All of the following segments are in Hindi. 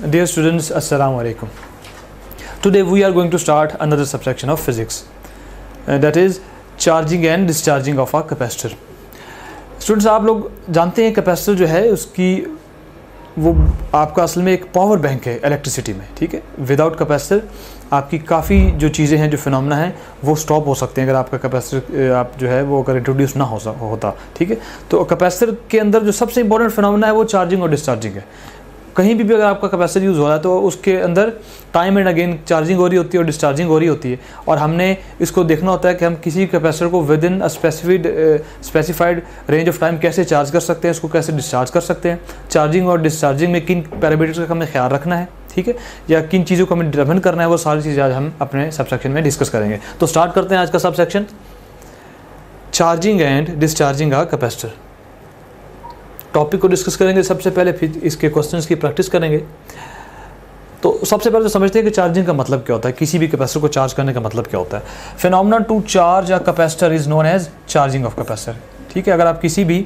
Dear students, Assalamu alaikum. Today we are going to start another subsection of physics, that is charging and discharging of a capacitor. Students, आप लोग जानते हैं कैपेसिटर जो है उसकी वो आपका असल में एक पावर बैंक है इलेक्ट्रिसिटी में, ठीक है। विदाउट कैपेसिटर आपकी काफ़ी जो चीज़ें हैं, जो फिनोमेना हैं, वो स्टॉप हो सकते हैं अगर आपका कैपेसिटर आप जो है वो अगर इंट्रोड्यूस ना होता, ठीक है। तो कैपेसिटर के अंदर जो सबसे इंपॉर्टेंट फिनोमेना है वो चार्जिंग और डिस्चार्जिंग है। कहीं भी अगर आपका कैपेसिटर यूज़ हो रहा है तो उसके अंदर टाइम एंड अगेन चार्जिंग हो रही होती है और डिस्चार्जिंग हो रही होती है, और हमने इसको देखना होता है कि हम किसी कैपेसिटर को with in a specified range of time कैसे चार्ज कर सकते हैं, उसको कैसे डिस्चार्ज कर सकते हैं। चार्जिंग और डिस्चार्जिंग में किन पैरामीटर्स का हमें ख्याल रखना है, ठीक है, या किन चीज़ों को हमें डिटरमिन करना है, वो सारी चीज़ें आज हम अपने सबसेक्शन में डिस्कस करेंगे। तो स्टार्ट करते हैं आज का subsection, charging and discharging a capacitor. Topic को डिस्कस करेंगे सबसे पहले, फिर इसके क्वेश्चंस की प्रैक्टिस करेंगे। तो सबसे पहले तो समझते हैं कि चार्जिंग का मतलब क्या होता है, किसी भी कैपेसिटर को चार्ज करने का मतलब क्या होता है। Phenomena to charge a capacitor is known as charging of capacitor, ठीक है। अगर आप किसी भी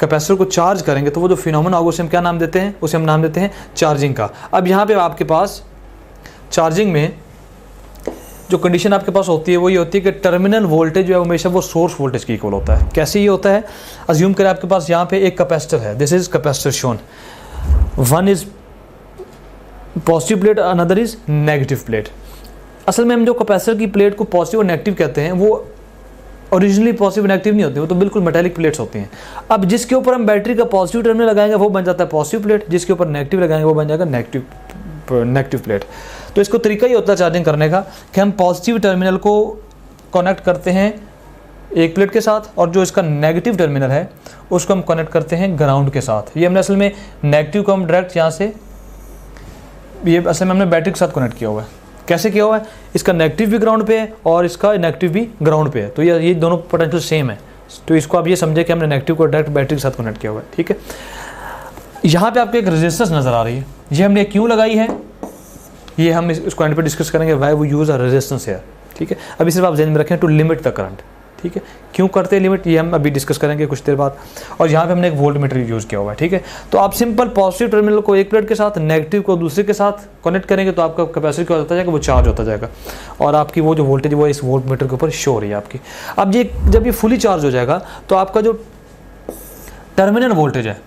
कैपेसिटर को चार्ज करेंगे तो वो जो फिनोमेना होगा उसे हम क्या नाम देते हैं, उसे हम नाम देते हैं चार्जिंग का। अब यहाँ पे आपके पास चार्जिंग में जो कंडीशन आपके पास होती है वो ये होती है कि टर्मिनल वोल्टेज जो है हमेशा वो सोर्स वोल्टेज के इक्वल होता है। कैसे ये होता है, अज्यूम करें आपके पास यहाँ पे एक कैपेसिटर है, this is capacitor shown, one is positive plate, another is negative plate. असल में हम जो कैपेसिटर की प्लेट को पॉजिटिव और नेगेटिव कहते हैं वो ओरिजिनली पॉजिटिव और नेगेटिव नहीं होती, वो तो बिल्कुल मेटालिक प्लेट्स होती हैं। अब जिसके ऊपर हम बैटरी का पॉजिटिव टर्मिनल लगाएंगे वो बन जाता है पॉजिटिव प्लेट, जिसके ऊपर नेगेटिव लगाएंगे वो बन जाएगा नेगेटिव प्लेट। तो इसको तरीका ही होता है चार्जिंग करने का कि हम पॉजिटिव टर्मिनल को कनेक्ट करते हैं एक प्लेट के साथ, और जो इसका नेगेटिव टर्मिनल है उसको हम कनेक्ट करते हैं ग्राउंड के साथ। ये हमने असल में नेगेटिव को हम डायरेक्ट यहाँ से, ये असल में हमने बैटरी के साथ कनेक्ट किया हुआ है। कैसे किया हुआ है, इसका नेगेटिव भी ग्राउंड पे है और इसका नेगेटिव भी ग्राउंड पे है, तो ये दोनों पोटेंशियल सेम है। तो इसको आप ये समझे कि हमने नेगेटिव को डायरेक्ट बैटरी के साथ कनेक्ट किया हुआ है, ठीक है। यहाँ पे आपको एक रेजिस्टेंस नज़र आ रही है, ये हमने क्यों लगाई है ये हम इसको एंड पे डिस्कस करेंगे, वाई वो यूज़ अ रेजिस्टेंस है, ठीक है। अभी सिर्फ आप ध्यान में रखें टू लिमिट द करंट, ठीक है। क्यों करते हैं लिमिट ये हम अभी डिस्कस करेंगे कुछ देर बाद। और यहाँ पे हमने एक वोल्ट मीटर यूज़ किया हुआ है, ठीक है। तो आप सिंपल पॉजिटिव टर्मिनल को एक प्लेट के साथ, नेगेटिव को दूसरे के साथ कनेक्ट करेंगे तो आपका कैपेसिटर क्या होता जाएगा, वो चार्ज होता जाएगा, और आपकी वो जो वोल्टेज वो इस वोल्ट मीटर के ऊपर शो हो रही है आपकी। अब ये जब ये फुली चार्ज हो जाएगा तो आपका जो टर्मिनल वोल्टेज है,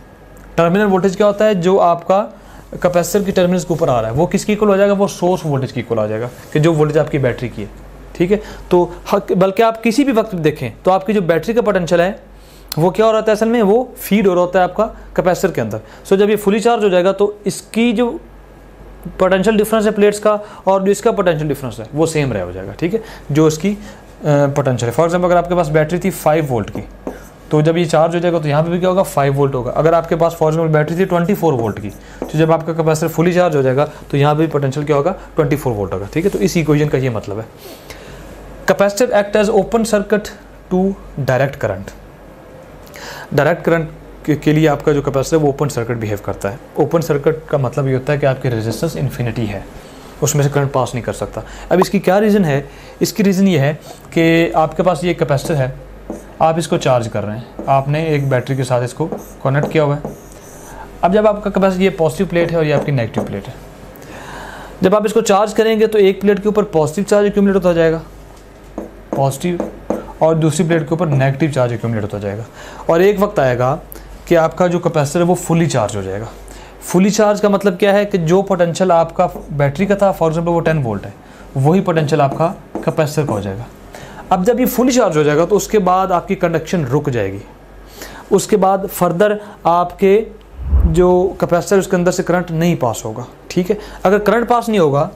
टर्मिनल वोल्टेज क्या होता है, जो आपका कैपेसिटर की टर्मिनल्स के ऊपर आ रहा है वो किसकी इक्वल हो जाएगा, वो सोर्स वोल्टेज की इक्वल आ जाएगा, कि जो वोल्टेज आपकी बैटरी की है, ठीक है। तो बल्कि आप किसी भी वक्त देखें तो आपकी जो बैटरी का पोटेंशियल है वो क्या हो रहा है, असल में वो फीड हो रहा होता है आपका कैपेसिटर के अंदर। सो जब ये फुली चार्ज हो जाएगा तो इसकी जो पोटेंशियल डिफरेंस है प्लेट्स का और जो इसका पोटेंशियल डिफरेंस है वो सेम रह हो जाएगा, ठीक है, जो इसकी पोटेंशियल है। फॉर एग्जाम्पल अगर आपके पास बैटरी थी 5 वोल्ट की, तो जब ये चार्ज हो जाएगा तो यहाँ पे भी क्या होगा, 5 वोल्ट होगा। अगर आपके पास फॉर एग्जाम्पल बैटरी थी 24 वोल्ट की, तो जब आपका कैपेसिटर फुली चार्ज हो जाएगा तो यहाँ पे पोटेंशियल क्या होगा, 24 वोल्ट होगा, ठीक है। तो इस इक्वेशन का ये मतलब है। Capacitor act as open circuit to direct current. Direct current के लिए आपका जो कैपेसिटर है वो ओपन सर्किट बिहेव करता है। ओपन सर्किट का मतलब ये होता है कि आपकी रेजिस्टेंस इन्फिनिटी है, उसमें से करंट पास नहीं कर सकता। अब इसकी क्या रीज़न है, इसकी रीज़न ये है कि आपके पास ये कैपेसिटर है, आप इसको चार्ज कर रहे हैं, आपने एक बैटरी के साथ इसको कनेक्ट किया हुआ है। अब जब आपका कैपेसिटर ये पॉजिटिव प्लेट है और ये आपकी नेगेटिव प्लेट है, जब आप इसको चार्ज करेंगे तो एक प्लेट के ऊपर पॉजिटिव चार्ज एक्यूमुलेट होता जाएगा, पॉजिटिव, और दूसरी प्लेट के ऊपर नेगेटिव चार्ज एक्यूमुलेट होता जाएगा, और एक वक्त आएगा कि आपका जो कैपेसिटर है वो फुली चार्ज हो जाएगा। फुली चार्ज का मतलब क्या है कि जो पोटेंशियल आपका बैटरी का था, फॉर एग्जाम्पल वो 10 वोल्ट है, वही पोटेंशियल आपका कैपेसिटर का हो जाएगा। अब जब ये फुली चार्ज हो जाएगा तो उसके बाद आपकी कंडक्शन रुक जाएगी, उसके बाद फर्दर आपके जो कैपेसिटर उसके अंदर से करंट नहीं पास होगा, ठीक है। अगर करंट पास नहीं होगा,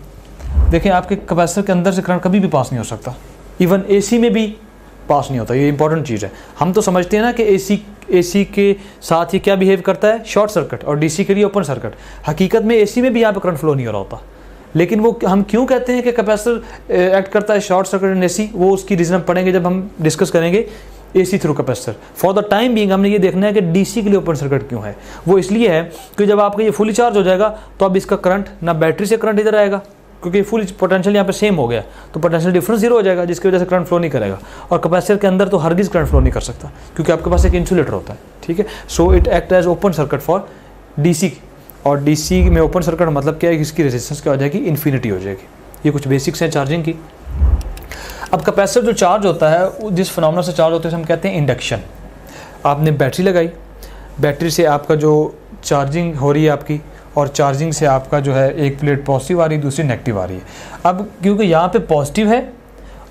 देखें आपके कैपेसिटर के अंदर से करंट कभी भी पास नहीं हो सकता, इवन एसी में भी पास नहीं होता। ये इंपॉर्टेंट चीज़ है। हम तो समझते हैं ना कि एसी के साथ ये क्या बिहेव करता है, शॉर्ट सर्किट, और डीसी के लिए ओपन सर्किट। हकीकत में एसी में भी यहाँ पर करंट फ्लो नहीं हो रहा होता, लेकिन वो हम क्यों कहते हैं कि कैपेसिटर एक्ट करता है शॉर्ट सर्किट इन एसी, वो उसकी रीज़न पढ़ेंगे जब हम डिस्कस करेंगे AC through capacitor. For the time being हमने ये देखना है कि डीसी के लिए ओपन सर्किट क्यों है। वो इसलिए है कि जब आपका ये फुली चार्ज हो जाएगा तो अब इसका करंट ना बैटरी से करंट इधर आएगा, क्योंकि फुल पोटेंशियल यहाँ पे सेम हो गया, तो पोटेंशियल डिफरेंस जीरो हो जाएगा, जिसकी वजह से करंट फ्लो नहीं करेगा। और कैपेसिटर के अंदर तो हरगिज़ करंट फ्लो नहीं कर सकता, क्योंकि आपके पास एक इंसुलेटर होता है, ठीक है। So it act as open circuit for DC और डीसी में ओपन सर्किट मतलब क्या है कि इसकी रेजिस्टेंस क्या हो जाएगी, इन्फिनिटी हो जाएगी। ये कुछ बेसिक्स हैं चार्जिंग की। अब कैपेसिटर जो चार्ज होता है, जिस फिनोमेना से चार्ज होता है हम कहते हैं इंडक्शन। आपने बैटरी लगाई, बैटरी से आपका जो चार्जिंग हो रही है आपकी, और चार्जिंग से आपका जो है एक प्लेट पॉजिटिव आ रही है, दूसरी नेगेटिव आ रही है। अब क्योंकि यहाँ पे पॉजिटिव है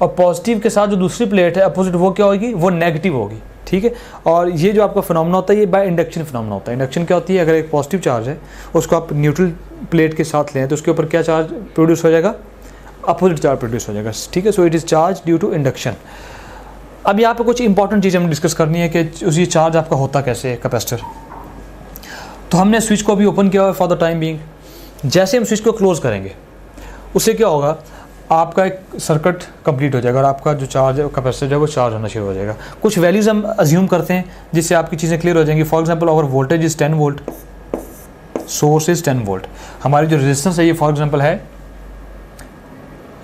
और पॉजिटिव के साथ जो दूसरी प्लेट है अपोजिट, वो क्या होगी, वो नेगेटिव होगी, ठीक है। और ये जो आपका फिनोमेना होता है ये बाय इंडक्शन फिनोमेना होता है। इंडक्शन क्या होती है, अगर एक पॉजिटिव चार्ज है उसको आप न्यूट्रल प्लेट के साथ लें तो उसके ऊपर क्या चार्ज प्रोड्यूस हो जाएगा, अपोजिट चार्ज प्रोड्यूस हो जाएगा, ठीक है। So it is charge due to induction. अब यहाँ पे कुछ इंपॉर्टेंट चीज़ हमें डिस्कस करनी है कि ये चार्ज आपका होता कैसे है कैपेसिटर। तो हमने स्विच को भी ओपन किया हुआ है फॉर द टाइम बीइंग। जैसे हम स्विच को क्लोज करेंगे उससे क्या होगा, आपका एक सर्किट कंप्लीट हो जाएगा और आपका जो चार्ज है कैपेसिटर जो है वो चार्ज होना शुरू हो जाएगा। कुछ वैल्यूज़ हम अज्यूम करते हैं जिससे आपकी चीज़ें क्लियर हो जाएंगी। For example our voltage is 10 volt, source is 10 volt, हमारी जो रेजिस्टेंस है ये फॉर एग्जांपल है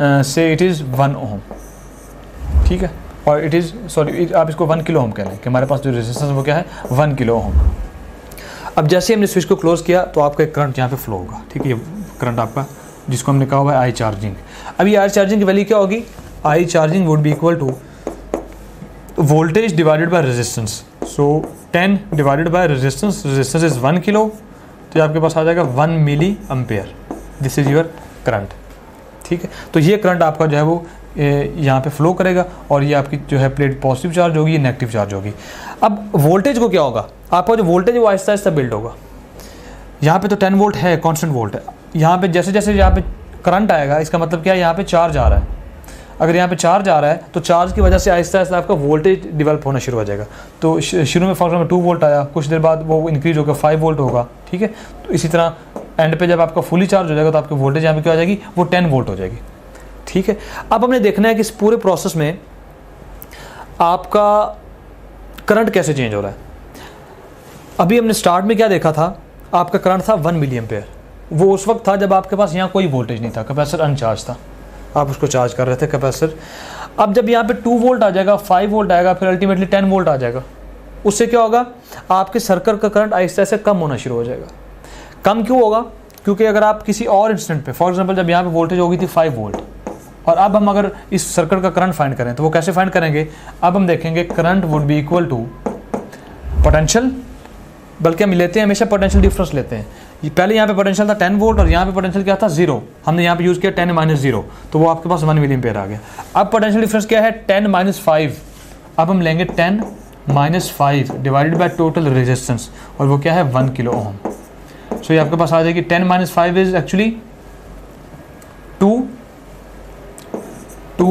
से इट इज़ 1 ओम, ठीक है। और इट इज़ सॉरी आप इसको 1 किलो ओम कह लें कि हमारे पास जो रेजिस्टेंस वो क्या है, 1 किलो ओम। अब जैसे हमने स्विच को क्लोज किया तो आपका एक करंट यहाँ पे फ्लो होगा, ठीक है। ये करंट आपका जिसको हमने कहा हुआ है आई चार्जिंग। अब ये आई चार्जिंग की वैल्यू क्या होगी, I charging would be equal to voltage divided by resistance. So 10 divided by resistance, resistance is 1 kilo, तो आपके पास आ जाएगा 1 milli ampere. This is your current, ठीक है। तो ये करंट आपका जो है वो यहाँ पे फ्लो करेगा और ये आपकी जो है प्लेट पॉजिटिव चार्ज होगी, ये नेगेटिव चार्ज होगी। अब वोल्टेज को क्या होगा, आपका जो वोल्टेज है वो आहिस्ता आहिस्ता बिल्ड होगा। यहाँ पे तो 10 वोल्ट है, कांस्टेंट वोल्ट है। यहाँ पे जैसे जैसे यहाँ पे करंट आएगा इसका मतलब क्या है, यहाँ पे चार्ज आ रहा है। अगर यहाँ पे चार्ज आ रहा है तो चार्ज की वजह से आहिस्ता आहिस्ता आपका वोल्टेज डेवलप होना शुरू हो जाएगा। तो शुरू में फॉर एग्जाम्पल 2 वोल्ट आया, कुछ देर बाद वो इंक्रीज होकर 5 वोल्ट होगा, ठीक है। तो इसी तरह एंड पे जब आपका फुली चार्ज हो जाएगा तो आपकी वोल्टेज यहाँ पे क्या हो जाएगी, वो 10 वोल्ट हो जाएगी, ठीक है। अब हमने देखना है कि इस पूरे प्रोसेस में आपका करंट कैसे चेंज हो रहा है। अभी हमने स्टार्ट में क्या देखा था, आपका करंट था 1 मिली एम्पेयर। वो उस वक्त था जब आपके पास यहाँ कोई वोल्टेज नहीं था, कैपेसिटर अनचार्ज था, आप उसको चार्ज कर रहे थे कैपेसिटर। अब जब यहाँ पे 2 वोल्ट आ जाएगा, 5 वोल्ट आएगा, फिर अल्टीमेटली 10 वोल्ट आ जाएगा, उससे क्या होगा, आपके सर्किट का करंट आहिस्ता आहिस्ता कम होना शुरू हो जाएगा। कम क्यों होगा, क्योंकि अगर आप किसी और इंस्टेंट पे फॉर एग्जांपल जब यहाँ पे वोल्टेज होगी थी 5 वोल्ट और अब हम अगर इस सर्किट का करंट फाइंड करें तो वो कैसे फाइंड करेंगे। अब हम देखेंगे current would be equal to potential, बल्कि हम लेते हैं हमेशा पोटेंशियल डिफरेंस लेते हैं। पहले यहाँ पे पोटेंशियल था 10 वोल्ट और यहाँ पे पोटेंशियल क्या था 0, हमने यहाँ पे यूज़ किया 10 - 0, तो वो आपके पास 1 मिली एम्पेयर आ गया। अब पोटेंशियल डिफरेंस क्या है 10 - 5, अब हम लेंगे 10 - 5 डिवाइडेड बाय टोटल रेजिस्टेंस और वो क्या है 1 किलो ओम। सो ये आपके पास आ जाएगी 10 - 5 is actually 2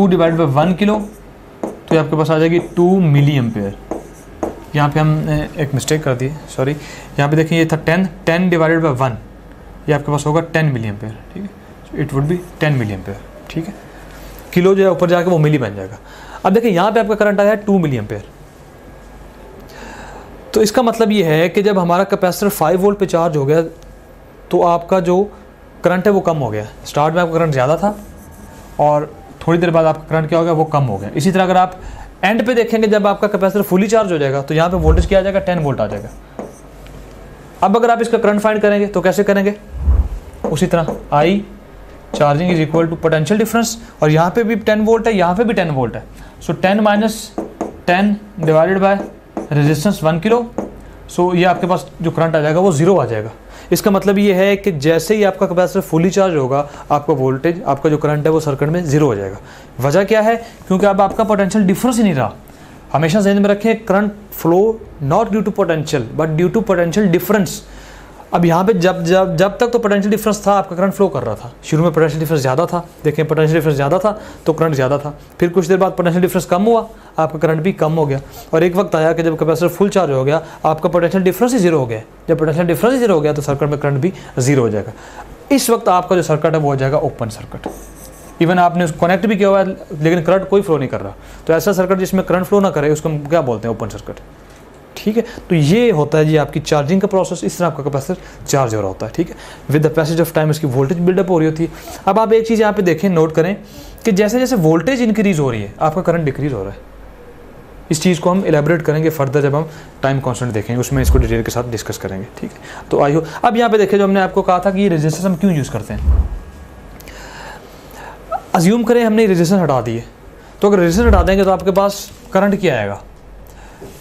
divided by 1 kilo, तो ये आपके पास आ जाएगी 2 मिली एम्पेयर। यहाँ पे हम एक मिस्टेक कर दी, सॉरी। यहाँ पे देखिए ये था 10 डिवाइडेड बाय 1, ये आपके पास होगा 10 मिली एम्पेयर, ठीक है। It would be 10 milli ampere, ठीक है। किलो जो है ऊपर जाके वो मिली बन जाएगा। अब देखिए यहाँ पे आपका करंट आया है 2 मिली एम्पेयर। तो इसका मतलब ये है कि जब हमारा कैपेसिटर 5 वोल्ट पे चार्ज हो गया तो आपका जो करंट है वो कम हो गया। स्टार्ट में आपका करंट ज़्यादा था और थोड़ी देर बाद आपका करंट क्या हो गया, वो कम हो गया। इसी तरह अगर आप एंड पे देखेंगे जब आपका कैपेसिटर फुली चार्ज हो जाएगा तो यहाँ पे वोल्टेज क्या आ जाएगा 10 वोल्ट आ जाएगा। अब अगर आप इसका करंट फाइंड करेंगे तो कैसे करेंगे, उसी तरह I charging is equal to potential difference, और यहाँ पे भी 10 वोल्ट है, यहाँ पे भी 10 वोल्ट है। सो 10 - 10 डिवाइडेड बाय रेजिस्टेंस 1 किलो, सो ये आपके पास जो करंट आ जाएगा वो 0 आ जाएगा। इसका मतलब ये है कि जैसे ही आपका कैपेसिटर फुली चार्ज होगा आपका वोल्टेज, आपका जो करंट है वो सर्किट में 0 हो जाएगा। वजह क्या है, क्योंकि अब आपका पोटेंशियल डिफरेंस ही नहीं रहा। हमेशा ध्यान में रखें current flow not due to potential but due to potential difference. अब यहाँ पे जब तक तो पोटेंशियल डिफरेंस था आपका करंट फ्लो कर रहा था। शुरू में पोटेंशियल डिफरेंस ज़्यादा था, देखें पोटेंशियल डिफरेंस ज़्यादा था तो करंट ज़्यादा था। फिर कुछ देर बाद पोटेंशियल डिफरेंस कम हुआ, आपका करंट भी कम हो गया, और एक वक्त आया कि जब कैपेसिटर फुल चार्ज हो गया आपका पोटेंशियल डिफरेंस ही 0 हो गया। जब पोटेंशियल डिफरेंस ही 0 हो गया तो सर्किट में करंट भी 0 हो जाएगा। इस वक्त आपका जो सर्किट है वो हो जाएगा ओपन सर्किट। इवन आपने उसको कनेक्ट भी किया हुआ है लेकिन करंट कोई फ्लो नहीं कर रहा, तो ऐसा सर्किट जिसमें करंट फ्लो ना करे उसको क्या बोलते हैं, ओपन सर्किट, ठीक है। तो ये होता है जी आपकी चार्जिंग का प्रोसेस। इस तरह आपका कैपेसिटर चार्ज हो रहा होता है, ठीक है। With the passage of time इसकी वोल्टेज बिल्डअप हो रही होती है। अब आप एक चीज़ यहाँ पे देखें, नोट करें कि जैसे जैसे वोल्टेज इंक्रीज हो रही है आपका करंट डिक्रीज हो रहा है। इस चीज़ को हम एलेबरेट करेंगे फर्दर जब हम टाइम कांस्टेंट देखेंगे, उसमें इसको डिटेल के साथ डिस्कस करेंगे, ठीक है। तो आई हो अब यहाँ पे देखिए, जो हमने आपको कहा था कि ये रेजिस्टेंस हम क्यों यूज़ करते हैं। अज्यूम करें हमने रेजिस्टेंस हटा दिए, तो अगर रेजिस्टेंस हटा देंगे तो आपके पास करंट क्या आएगा।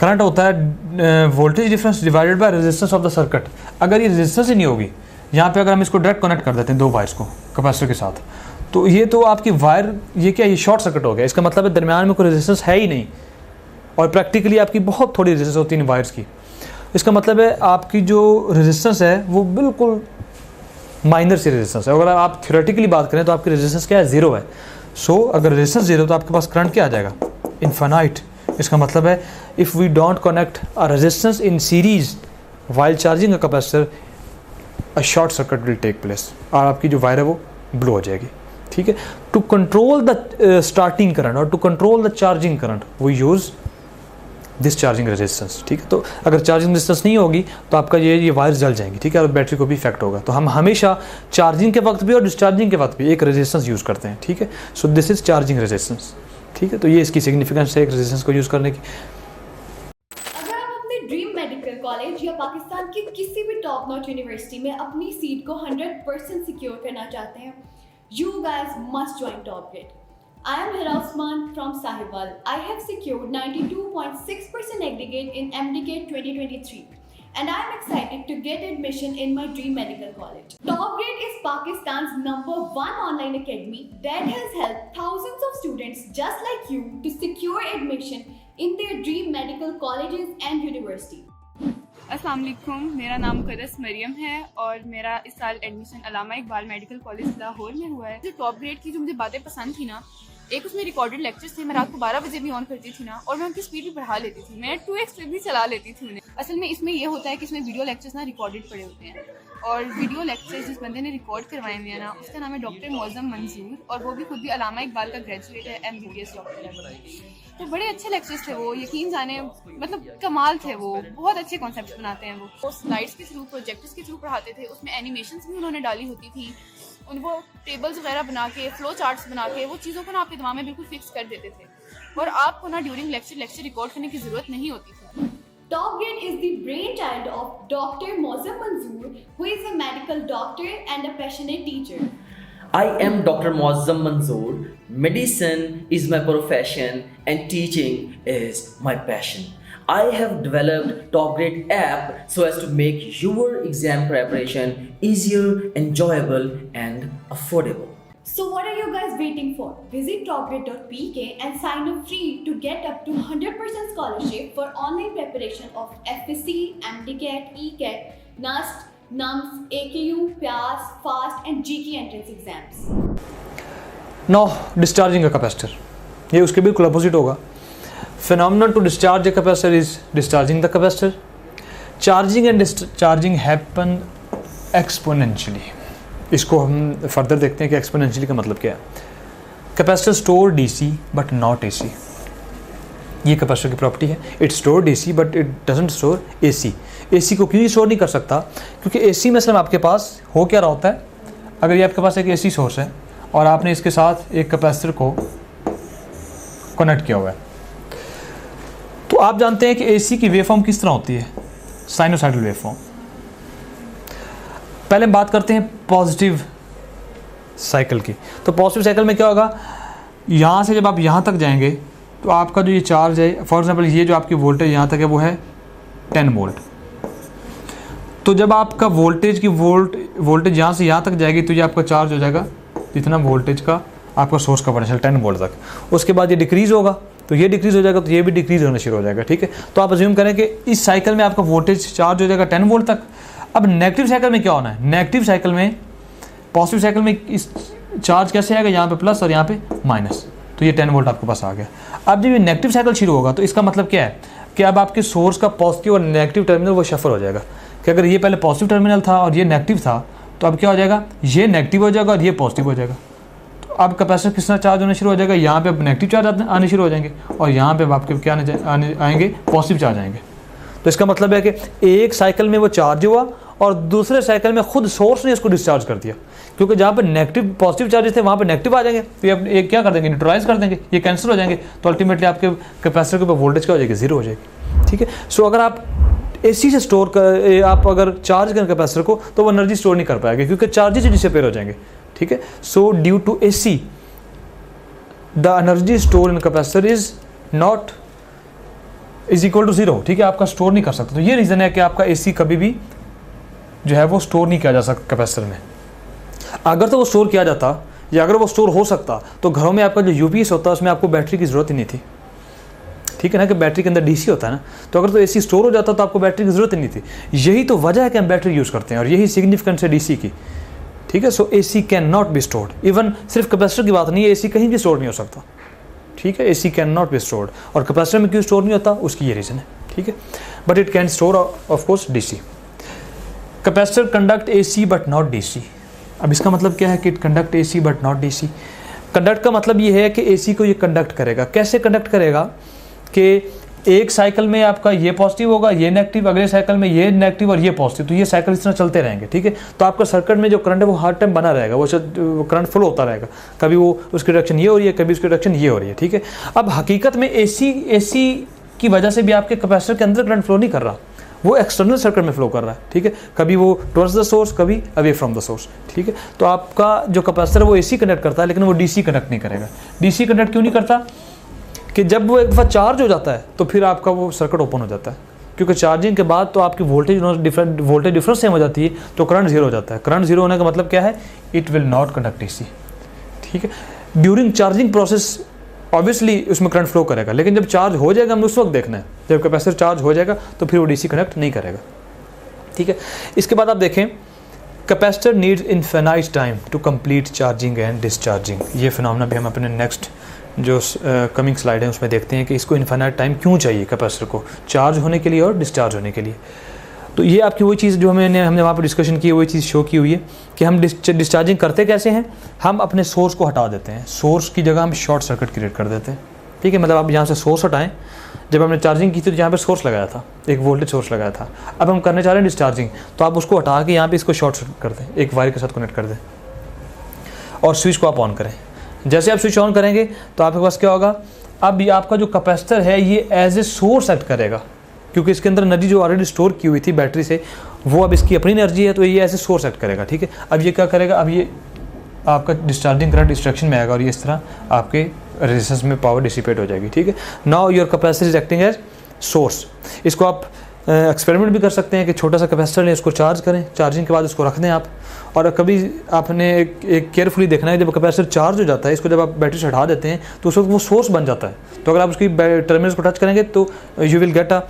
करंट होता है voltage difference divided by resistance of the circuit. अगर ये रेजिस्टेंस ही नहीं होगी, यहाँ पे अगर हम इसको डायरेक्ट कनेक्ट कर देते हैं 2 वायर्स को कैपेसिटर के साथ, तो ये तो आपकी वायर ये क्या, ये शॉर्ट सर्किट हो गया। इसका मतलब है दरमियान में कोई रेजिस्टेंस है ही नहीं, और प्रैक्टिकली आपकी बहुत थोड़ी रेजिस्टेंस होती है इन वायर्स की। इसका मतलब है आपकी जो रेजिस्टेंस है वो बिल्कुल माइनर सी रेजिस्टेंस है। अगर आप थ्योरेटिकली बात करें तो आपकी रेजिस्टेंस क्या है, 0 है। सो अगर रेजिस्टेंस 0 तो आपके पास करंट क्या आ जाएगा, इनफाइनाइट। इसका मतलब है if we don't connect a resistance in series while charging a capacitor, a short circuit will take place, और आपकी जो वायर है वो ब्लो हो जाएगी, ठीक है। To control the starting current और to control the charging current we use this charging resistance, ठीक है। तो अगर चार्जिंग रेजिस्टेंस नहीं होगी तो आपका ये वायर जल जाएंगी, ठीक है, और बैटरी को भी इफेक्ट होगा। तो हम हमेशा चार्जिंग के वक्त भी और डिस्चार्जिंग के वक्त भी एक रेजिस्टेंस यूज़ करते हैं, ठीक है। So this is charging resistance, ठीक है। तो ये इसकी सिग्निफिकेंस है एक रेजिस्टेंस को यूज़ करने की। अगर आप अपने ड्रीम मेडिकल कॉलेज या पाकिस्तान की किसी भी टॉप नॉच यूनिवर्सिटी में अपनी सीट को 100% सिक्योर करना चाहते हैं, you guys must join TopGrade. I am Hira Usman from Sahiwal. I have secured 92.6% aggregate in MDK 2023 and I am excited to get admission in my dream medical college. TopGrade is Pakistan's #1 online academy that has helped thousands of students just like you to secure admission in their dream medical colleges and university. अस्सलाम वालेकुम, मेरा नाम मुक़द्दस मरियम है और मेरा इस साल एडमिशन अल्लामा इकबाल मेडिकल कॉलेज लाहौर में हुआ है। जो टॉप ग्रेड की जो मुझे बातें पसंद थी ना, एक उसमें रिकॉर्डेड लेक्चर्स थे, मैं रात को 12 बजे भी ऑन करती थी ना, और मैं उनकी स्पीड भी बढ़ा लेती थी, मैं 2x भी चला लेती थी उन्हें। असल में इसमें यह होता है कि इसमें वीडियो लेक्चर्स ना रिकॉर्डेड पड़े होते हैं, और वीडियो लेक्चर्स जिस बंदे ने रिकॉर्ड करवाए हुए हैं ना, उसका नाम है डॉक्टर मौज़म मंजूर, और वो भी खुद भी अल्लामा इकबाल का ग्रेजुएट है, MBBS डॉक्टर है। तो बड़े अच्छे लेक्चर्स थे वो, यकीन जाने मतलब कमाल थे वो, बहुत अच्छे कॉन्सेप्ट्स बनाते हैं वो स्लाइड्स के थ्रू, प्रोजेक्टर्स के थ्रू पढ़ाते थे, उसमें एनिमेशंस भी उन्होंने डाली होती थी, उनको टेबल्स वगैरह बना के, फ्लो चार्ट्स बना के, वो चीज़ों को ना आपके दिमाग में बिल्कुल फिक्स कर देते थे, और आपको ना ड्यूरिंग लेक्चर रिकॉर्ड करने की ज़रूरत नहीं होती थी। TopGrade is the brainchild of Dr. Mozam Manzoor, who is a medical doctor and a passionate teacher. I am Dr. Mozam Manzoor. Medicine is my profession and teaching is my passion. I have developed TopGrade app so as to make your exam preparation easier, enjoyable and affordable. So what are you guys waiting for? Visit topgrade.pk and sign up free to get up to 100% scholarship for online preparation of FSC, MDCAT, ECAT, NUST, NUMS, AKU, PAS, FAST and GK entrance exams. Now discharging a capacitor, ये उसके बिल्कुल अपोजिट होगा। Phenomenon to discharge a capacitor is discharging the capacitor. Charging and discharging happen exponentially. इसको हम फर्दर देखते हैं कि एक्सपोनेंशियली का मतलब क्या है। Capacitor store DC but not AC, ये कैपेसिटर की प्रॉपर्टी है। It store DC but it doesn't store AC। AC को क्यों स्टोर नहीं कर सकता, क्योंकि AC में सिर्फ आपके पास हो क्या रहा होता है, अगर ये आपके पास एक AC सोर्स है और आपने इसके साथ एक कैपेसिटर को कनेक्ट किया हुआ है, तो आप जानते हैं कि AC की वेवफॉर्म किस तरह होती है, साइनोसाइडल वेवफॉर्म। पहले हम बात करते हैं पॉजिटिव साइकिल की। तो पॉजिटिव साइकिल में क्या होगा, यहाँ से जब आप यहाँ तक जाएंगे तो आपका जो ये चार्ज है, फॉर एग्जांपल ये जो आपकी वोल्टेज यहाँ तक है वो है 10 वोल्ट। तो जब आपका वोल्टेज वोल्टेज यहाँ से यहाँ तक जाएगी तो ये आपका चार्ज हो जाएगा जितना वोल्टेज का आपका सोर्स का पोटेंशियल 10 वोल्ट तक। उसके बाद ये डिक्रीज़ होगा, तो ये डिक्रीज़ हो जाएगा, तो ये भी डिक्रीज़ होना शुरू हो जाएगा, ठीक है। तो आप अज्यूम करें कि इस साइकिल में आपका वोल्टेज चार्ज हो जाएगा 10 वोल्ट तक। अब नेगेटिव साइकिल में क्या होना है, नेगेटिव साइकिल में, पॉजिटिव साइकिल में इस चार्ज कैसे आएगा, यहाँ पे प्लस और यहाँ पे माइनस, तो ये 10 वोल्ट आपके पास आ गया। अब जब ये नेगेटिव साइकिल शुरू होगा तो इसका मतलब क्या है कि अब आपके सोर्स का पॉजिटिव और नेगेटिव टर्मिनल वो शफल हो जाएगा, कि अगर ये पहले पॉजिटिव टर्मिनल था और ये नेगेटिव था तो अब क्या हो जाएगा, ये नेगेटिव हो जाएगा और ये पॉजिटिव हो जाएगा। तो अब कैपेसिटर किस तरह चार्ज होना शुरू हो जाएगा, यहाँ पे अब नेगेटिव चार्ज आने शुरू हो जाएंगे और यहाँ पे आपके क्या आएंगे, पॉजिटिव चार्ज आएंगे। तो इसका मतलब है कि एक साइकिल में वो चार्ज हुआ और दूसरे साइकिल में खुद सोर्स ने इसको डिस्चार्ज कर दिया, क्योंकि जहाँ पे नेगेटिव पॉजिटिव चार्जेस थे वहाँ पे नेगेटिव आ जाएंगे, तो ये क्या कर देंगे, न्यूट्रलाइज कर देंगे, ये कैंसिल हो जाएंगे, तो अल्टीमेटली आपके कैपेसिटर के ऊपर वोल्टेज क्या हो जाएगी, जीरो हो जाएगी। ठीक है, सो अगर आप एसी से स्टोर कर, आप अगर चार्ज करें कैपेसिटर को, तो वो एनर्जी स्टोर नहीं कर पाएगा, क्योंकि चार्जेस डिसअपीयर हो जाएंगे। ठीक है, so due to AC the energy store in capacitor is equal to zero. ठीक है, आपका स्टोर नहीं कर सकता, तो ये रीज़न है कि आपका एसी कभी भी जो है वो स्टोर नहीं किया जा सकता कैपेसिटर में। अगर तो वो स्टोर किया जाता या अगर वो स्टोर हो सकता तो घरों में आपका जो यूपीएस होता है उसमें आपको बैटरी की ज़रूरत ही नहीं थी। ठीक है ना, कि बैटरी के अंदर डीसी होता है ना, तो अगर तो एसी स्टोर हो जाता तो आपको बैटरी की ज़रूरत ही नहीं थी। यही तो वजह है कि हम बैटरी यूज़ करते हैं और यही सिग्निफिकेंस है डीसी की। ठीक है, so AC can not be stored. Even सिर्फ कैपेसिटर की बात नहीं है, एसी कहीं भी स्टोर नहीं हो सकता। ठीक है, AC can not be stored. और कैपेसिटर में क्यों स्टोर नहीं होता, उसकी ये रीज़न है। ठीक है, but it can store of course DC. Capacitor conduct AC but not DC. अब इसका मतलब क्या है कि it conduct AC but not DC. Conduct का मतलब ये है कि एसी को ये कंडक्ट करेगा। कैसे कंडक्ट करेगा कि एक साइकिल में आपका ये पॉजिटिव होगा, ये नेगेटिव, अगले साइकिल में ये नेगेटिव और ये पॉजिटिव, तो ये साइकिल इस तरह चलते रहेंगे। ठीक है, तो आपका सर्किट में जो करंट है वो हर टाइम बना रहेगा, वो करंट फ्लो होता रहेगा, कभी वो उसकी डायरेक्शन ये हो रही है, कभी उसकी डायरेक्शन ये हो रही है। ठीक है, अब हकीकत में एसी की वजह से भी आपके कैपेसिटर के अंदर करंट फ्लो नहीं कर रहा, वो एक्सटर्नल सर्किट में फ्लो कर रहा है। ठीक है, कभी वो टुवर्ड्स द सोर्स, कभी अवे फ्रॉम द सोर्स। ठीक है, तो आपका जो कैपेसिटर है वो एसी कनेक्ट करता है, लेकिन वो डीसी कनेक्ट नहीं करेगा। डीसी कनेक्ट क्यों नहीं करता, कि जब वो एक दफ़ा चार्ज हो जाता है तो फिर आपका वो सर्किट ओपन हो जाता है, क्योंकि चार्जिंग के बाद तो आपकी वोल्टेज डिफरेंस सेम हो जाती है, तो करंट जीरो हो जाता है। करंट जीरो होने का मतलब क्या है, it will not conduct AC. ठीक है, ड्यूरिंग चार्जिंग प्रोसेस ऑब्वियसली उसमें करंट फ्लो करेगा, लेकिन जब चार्ज हो जाएगा हमें उस वक्त देखना है, जब कैपेसिटर चार्ज हो जाएगा तो फिर वो डीसी कनेक्ट नहीं करेगा। ठीक है, इसके बाद आप देखें, capacitor needs infinite time to complete charging and discharging. ये फिनोमेना भी हम अपने नेक्स्ट जो कमिंग स्लाइड है उसमें देखते हैं कि इसको इनफिनाइट टाइम क्यों चाहिए कैपेसिटर को चार्ज होने के लिए और डिस्चार्ज होने के लिए। तो ये आपकी वही चीज़ जो हमने वहाँ पर डिस्कशन की है, वही चीज़ शो की हुई है कि हम डिस्चार्जिंग करते कैसे हैं। हम अपने सोर्स को हटा देते हैं, सोर्स की जगह हम शॉर्ट सर्किट क्रिएट कर देते हैं। ठीक है, मतलब आप यहाँ से सोर्स हटाएं, जब हमने चार्जिंग की थी तो यहाँ पे सोर्स लगाया था, एक वोल्टेज सोर्स लगाया था, अब हम करने चाह रहे हैं डिस्चार्जिंग, तो आप उसको हटा के यहाँ पे इसको शॉर्ट सर्किट कर दें, एक वायर के साथ कनेक्ट कर दें और स्विच को आप ऑन करें। जैसे आप स्विच ऑन करेंगे तो आपके पास क्या होगा, अब ये आपका जो कैपेसिटर है ये एज ए सोर्स एक्ट करेगा, क्योंकि इसके अंदर एनर्जी जो ऑलरेडी स्टोर की हुई थी बैटरी से, वो अब इसकी अपनी एनर्जी है, तो ये एज ए सोर्स एक्ट करेगा। ठीक है, अब ये क्या करेगा, अब ये आपका डिस्चार्जिंग करंट डिस्ट्रैक्शन में आएगा और ये इस तरह आपके रेजिस्टेंस में पावर डिसिपेट हो जाएगी। ठीक है, now your capacitor is acting as source. इसको आप एक्सपेरिमेंट भी कर सकते हैं कि छोटा सा कैपेसिटर लें, इसको चार्ज करें, चार्जिंग के बाद उसको रख दें आप, और कभी आपने एक केयरफुली देखना है, जब कैपेसिटर चार्ज हो जाता है, इसको जब आप बैटरी से हटा देते हैं तो उस वक्त वो सोर्स बन जाता है, तो अगर आप उसकी टर्मिनल्स को टच करेंगे तो you will get a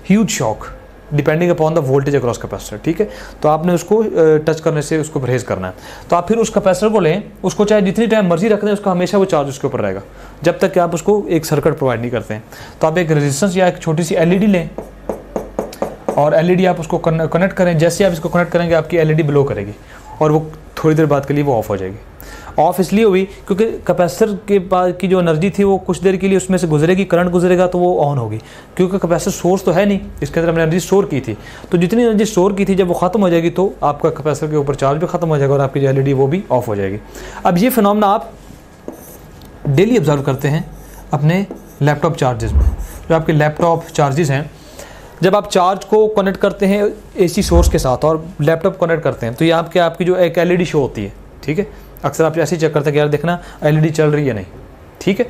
huge shock depending upon the voltage across capacitor. ठीक है, तो आपने उसको टच करने से उसको परहेज करना है। तो आप फिर उस कैपेसिटर को लें, उसको चाहे जितनी टाइम मर्जी रख दें, उसका हमेशा वो चार्ज उसके ऊपर रहेगा जब तक कि आप उसको एक सर्किट प्रोवाइड नहीं करते हैं। तो आप एक रेजिस्टेंस या एक छोटी सी एलईडी लें और एलईडी आप उसको कनेक्ट करें। जैसे आप इसको कनेक्ट करेंगे आपकी एलईडी ब्लो करेगी और वो थोड़ी देर बाद के लिए वो ऑफ हो जाएगी। ऑफ इसलिए हुई क्योंकि कैपेसिटर के पास की जो एनर्जी थी वो कुछ देर के लिए उसमें से गुजरेगी, करंट गुजरेगा तो वो ऑन होगी, क्योंकि कैपेसिटर सोर्स तो है नहीं, इसके अंदर हमने एनर्जी स्टोर की थी, तो जितनी एनर्जी स्टोर की थी जब वो ख़त्म हो जाएगी तो आपका कैपेसिटर के ऊपर चार्ज भी ख़त्म हो जाएगा और आपकी जो एलईडी वो भी ऑफ हो जाएगी। अब ये फिनोमेना आप डेली ऑब्जर्व करते हैं अपने लैपटॉप चार्जेस में। जो आपके लैपटॉप चार्जेस हैं, जब आप चार्ज को कनेक्ट करते हैं एसी सोर्स के साथ और लैपटॉप कनेक्ट करते हैं तो ये आपकी जो एक एलईडी शो होती है। ठीक है, अक्सर आप ऐसे ही चेक करते हैं कि यार देखना एलईडी चल रही है नहीं। ठीक है,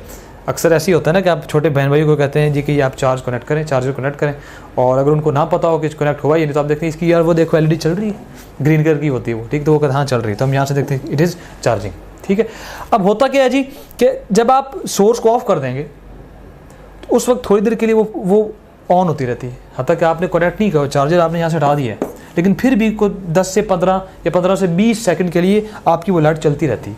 अक्सर ऐसे ही होता है ना कि आप छोटे बहन भाई को कहते हैं जी कि ये आप चार्ज कनेक्ट करें, चार्जर कनेक्ट करें, और अगर उनको ना पता हो कि कनेक्ट हुआ ही नहीं तो आप देखते हैं इसकी यार वो देखो एलईडी चल रही है, ग्रीन कलर की होती है वो। ठीक, तो वो कहते हाँ चल रही है, तो हम यहाँ से देखते हैं इट इज़ चार्जिंग। ठीक है, अब होता क्या है जी कि जब आप सोर्स को ऑफ कर देंगे तो उस वक्त थोड़ी देर के लिए वो ऑन होती रहती है, हत्ता कि आपने कनेक्ट नहीं किया, चार्जर आपने यहाँ से हटा दिया है, लेकिन फिर भी को 10 से 15 या 15 से 20 सेकंड के लिए आपकी वो लाइट चलती रहती है।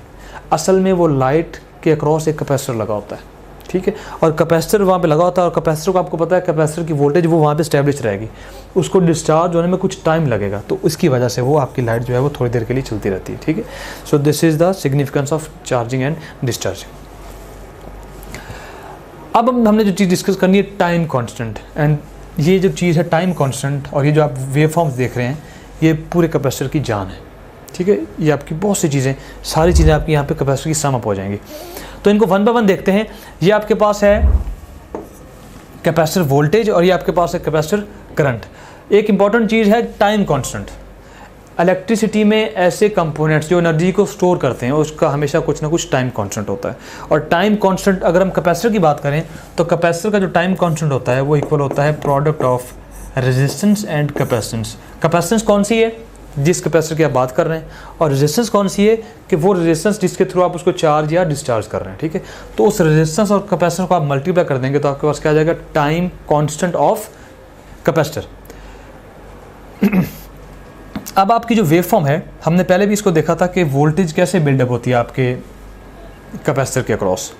असल में वो लाइट के अक्रॉस एक कैपेसिटर लगा होता है। ठीक है, और कैपेसिटर वहाँ पे लगा होता है और कैपेसिटर को आपको पता है कैपेसिटर की वोल्टेज वो वहाँ पे स्टैब्लिश रहेगी, उसको डिस्चार्ज होने में कुछ टाइम लगेगा, तो इसकी वजह से वो आपकी लाइट जो है वो थोड़ी देर के लिए चलती रहती है। ठीक है, so this is the significance of charging and discharging. अब हमने जो चीज़ डिस्कस करनी है टाइम कांस्टेंट, एंड ये जो चीज़ है टाइम कांस्टेंट और ये जो आप वेव फॉर्म्स देख रहे हैं ये पूरे कैपेसिटर की जान है, ठीक है। ये आपकी बहुत सी चीज़ें, सारी चीज़ें आपकी यहाँ पे कैपेसिटर की सम अप हो जाएंगी। तो इनको वन बाय वन देखते हैं। ये आपके पास है कैपेसिटर वोल्टेज और ये आपके पास है कैपेसिटर करंट। एक इंपॉर्टेंट चीज़ है टाइम कांस्टेंट। इलेक्ट्रिसिटी में ऐसे कंपोनेंट्स जो एनर्जी को स्टोर करते हैं उसका हमेशा कुछ ना कुछ टाइम कांस्टेंट होता है। और टाइम कांस्टेंट अगर हम कैपेसिटर की बात करें तो कैपेसिटर का जो टाइम कांस्टेंट होता है वो इक्वल होता है product of resistance and capacitance. Capacitance कौन सी है? जिस कैपेसिटर की आप बात कर रहे हैं। और रेजिस्टेंस कौन सी है? कि वो रेजिस्टेंस जिसके थ्रू आप उसको चार्ज या डिस्चार्ज कर रहे हैं, ठीक है। तो उस रेजिस्टेंस और कैपेसिटर को आप मल्टीप्लाई कर देंगे तो आपके पास क्या आ जाएगा? Time constant of capacitor. अब आपकी जो वेव फॉर्म है, हमने पहले भी इसको देखा था कि वोल्टेज कैसे बिल्डअप होती है आपके कैपेसिटर के अक्रॉस।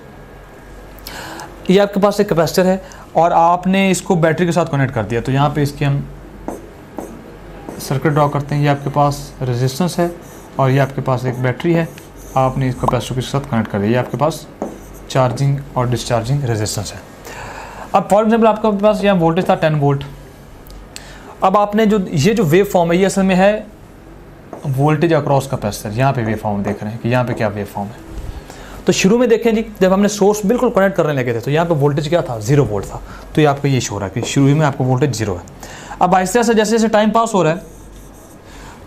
ये आपके पास एक कैपेसिटर है और आपने इसको बैटरी के साथ कनेक्ट कर दिया, तो यहाँ पे इसके हम सर्किट ड्रॉ करते हैं। ये आपके पास रेजिस्टेंस है और ये आपके पास एक बैटरी है, आपने इस कैपेसिटर के साथ कनेक्ट कर दिया। ये आपके पास चार्जिंग और डिस्चार्जिंग रेजिस्टेंस है। अब फॉर एग्जाम्पल आपके पास यहाँ वोल्टेज था 10 वोल्ट। अब आपने जो ये जो वेव फॉर्म है ये असल में है वोल्टेज अक्रॉस कैपेसिटर। यहाँ पे वेव फॉर्म देख रहे हैं कि यहाँ पे क्या वेव फॉर्म है। तो शुरू में देखें जी, जब हमने सोर्स बिल्कुल कनेक्ट करने लगे थे तो यहाँ पे वोल्टेज क्या था? 0 वोल्ट था। तो ये आपको ये शो हो रहा है कि शुरू में आपको वोल्टेज 0 है। अब आहिस्ते से जैसे जैसे टाइम पास हो रहा है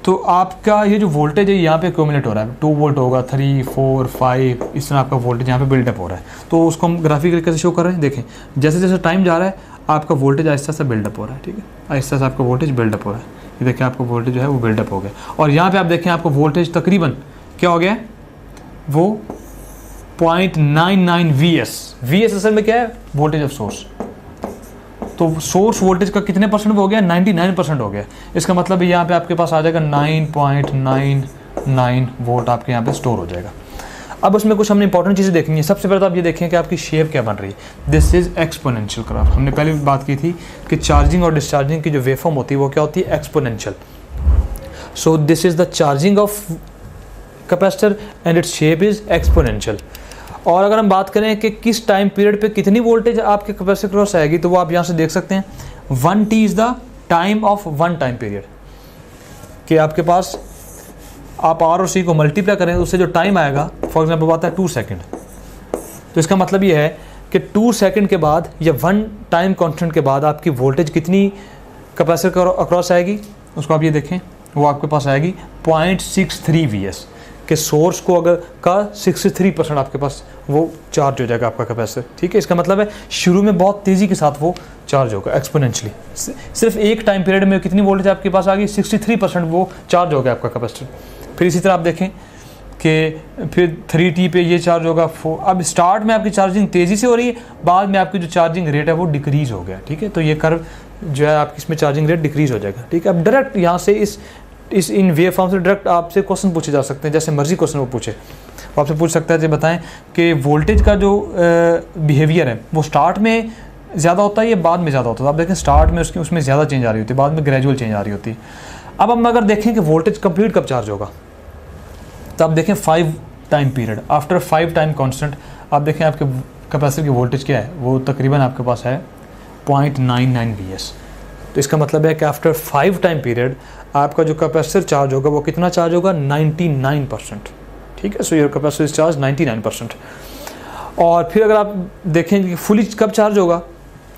तो आपका ये जो वोल्टेज है यहाँ पे एक्यूमुलेट हो रहा है। 2 वोल्ट होगा, 3, 4, 5, इस तरह आपका वोल्टेज यहाँ पे बिल्डअप हो रहा है। तो उसको हम ग्राफिकली कैसे शो कर रहे हैं? देखें, जैसे जैसे टाइम जा रहा है आपका वोल्टेज आहिस्ता से बिल्डअप हो रहा है, ठीक है। आहिस्ता से आपका वोल्टेज बिल्डअप हो रहा है। ये देखें आपका वोल्टेज जो है वो बिल्डअप हो गया। और यहाँ पे आप देखें आपका वोल्टेज तकरीबन क्या हो गया? वो 0.99 VS असल में क्या है? Voltage of source. तो सोर्स वोल्टेज का कितने परसेंट हो गया? 99% हो गया। इसका मतलब यहाँ पे आपके पास आ जाएगा 9.99 वोल्ट आपके यहाँ पे स्टोर हो जाएगा। अब उसमें कुछ हमने इंपॉर्टेंट चीज़ें देखनी है। सबसे पहले तो आप ये देखें कि आपकी शेप क्या बन रही है। This is exponential graph. हमने पहले भी बात की थी कि चार्जिंग और डिस्चार्जिंग की जो वेवफॉर्म होती है वो क्या होती है? Exponential. So this is the charging of capacitor and its shape is exponential. और अगर हम बात करें कि किस टाइम पीरियड पे कितनी वोल्टेज आपके कैपेसिटर क्रॉस आएगी तो वो आप यहाँ से देख सकते हैं। 1t is the time of one time period. कि आपके पास आप आर और सी को मल्टीप्लाई करें उससे जो टाइम आएगा, फॉर एग्जाम्पल आता है 2 सेकेंड। तो इसका मतलब ये है कि 2 सेकेंड के बाद या 1 टाइम कॉन्स्टेंट के बाद आपकी वोल्टेज कितनी कैपेसिटर अक्रॉस आएगी, उसको आप ये देखें, वो आपके पास आएगी 0.63 VS। कि सोर्स को अगर का 63% आपके पास वो चार्ज हो जाएगा आपका कैपेसिटर, ठीक है। इसका मतलब है शुरू में बहुत तेज़ी के साथ वो चार्ज होगा एक्सपोनेंशियली। सिर्फ एक टाइम पीरियड में कितनी वोल्टेज आपके पास आ गई? 63% वो चार्ज हो गया आपका कैपेसिटर। फिर इसी तरह आप देखें कि फिर 3t पे ये चार्ज होगा 4। अब स्टार्ट में आपकी चार्जिंग तेज़ी से हो रही है, बाद में आपकी जो चार्जिंग रेट है वो डिक्रीज़ हो गया, ठीक है। तो ये कर्व जो है आपकी इसमें चार्जिंग रेट डिक्रीज़ हो जाएगा, ठीक है। अब डायरेक्ट यहाँ से इस इन वेव फॉर्म से डायरेक्ट आपसे क्वेश्चन पूछे जा सकते हैं, जैसे मर्जी क्वेश्चन वो पूछे। वो आपसे पूछ सकता है कि बताएं कि वोल्टेज का जो बिहेवियर है वो स्टार्ट में ज़्यादा होता है या बाद में ज़्यादा होता है। आप देखें स्टार्ट में उसमें ज़्यादा चेंज आ रही होती है, बाद में ग्रेजुअल चेंज आ रही होती है। अब हम अगर देखें कि वोल्टेज कंप्लीट कब चार्ज होगा तो आप देखें 5 time period after 5 time constant. आप देखें आपके कैपेसिटर की वोल्टेज क्या है, वो तकरीबन आपके पास है 0.99 VS। तो इसका मतलब है कि आफ्टर 5 टाइम पीरियड आपका जो कैपेसिटर चार्ज होगा वो कितना चार्ज होगा? 99%, ठीक है। So your capacitor charge 99%। और फिर अगर आप देखें कि फुली कब चार्ज होगा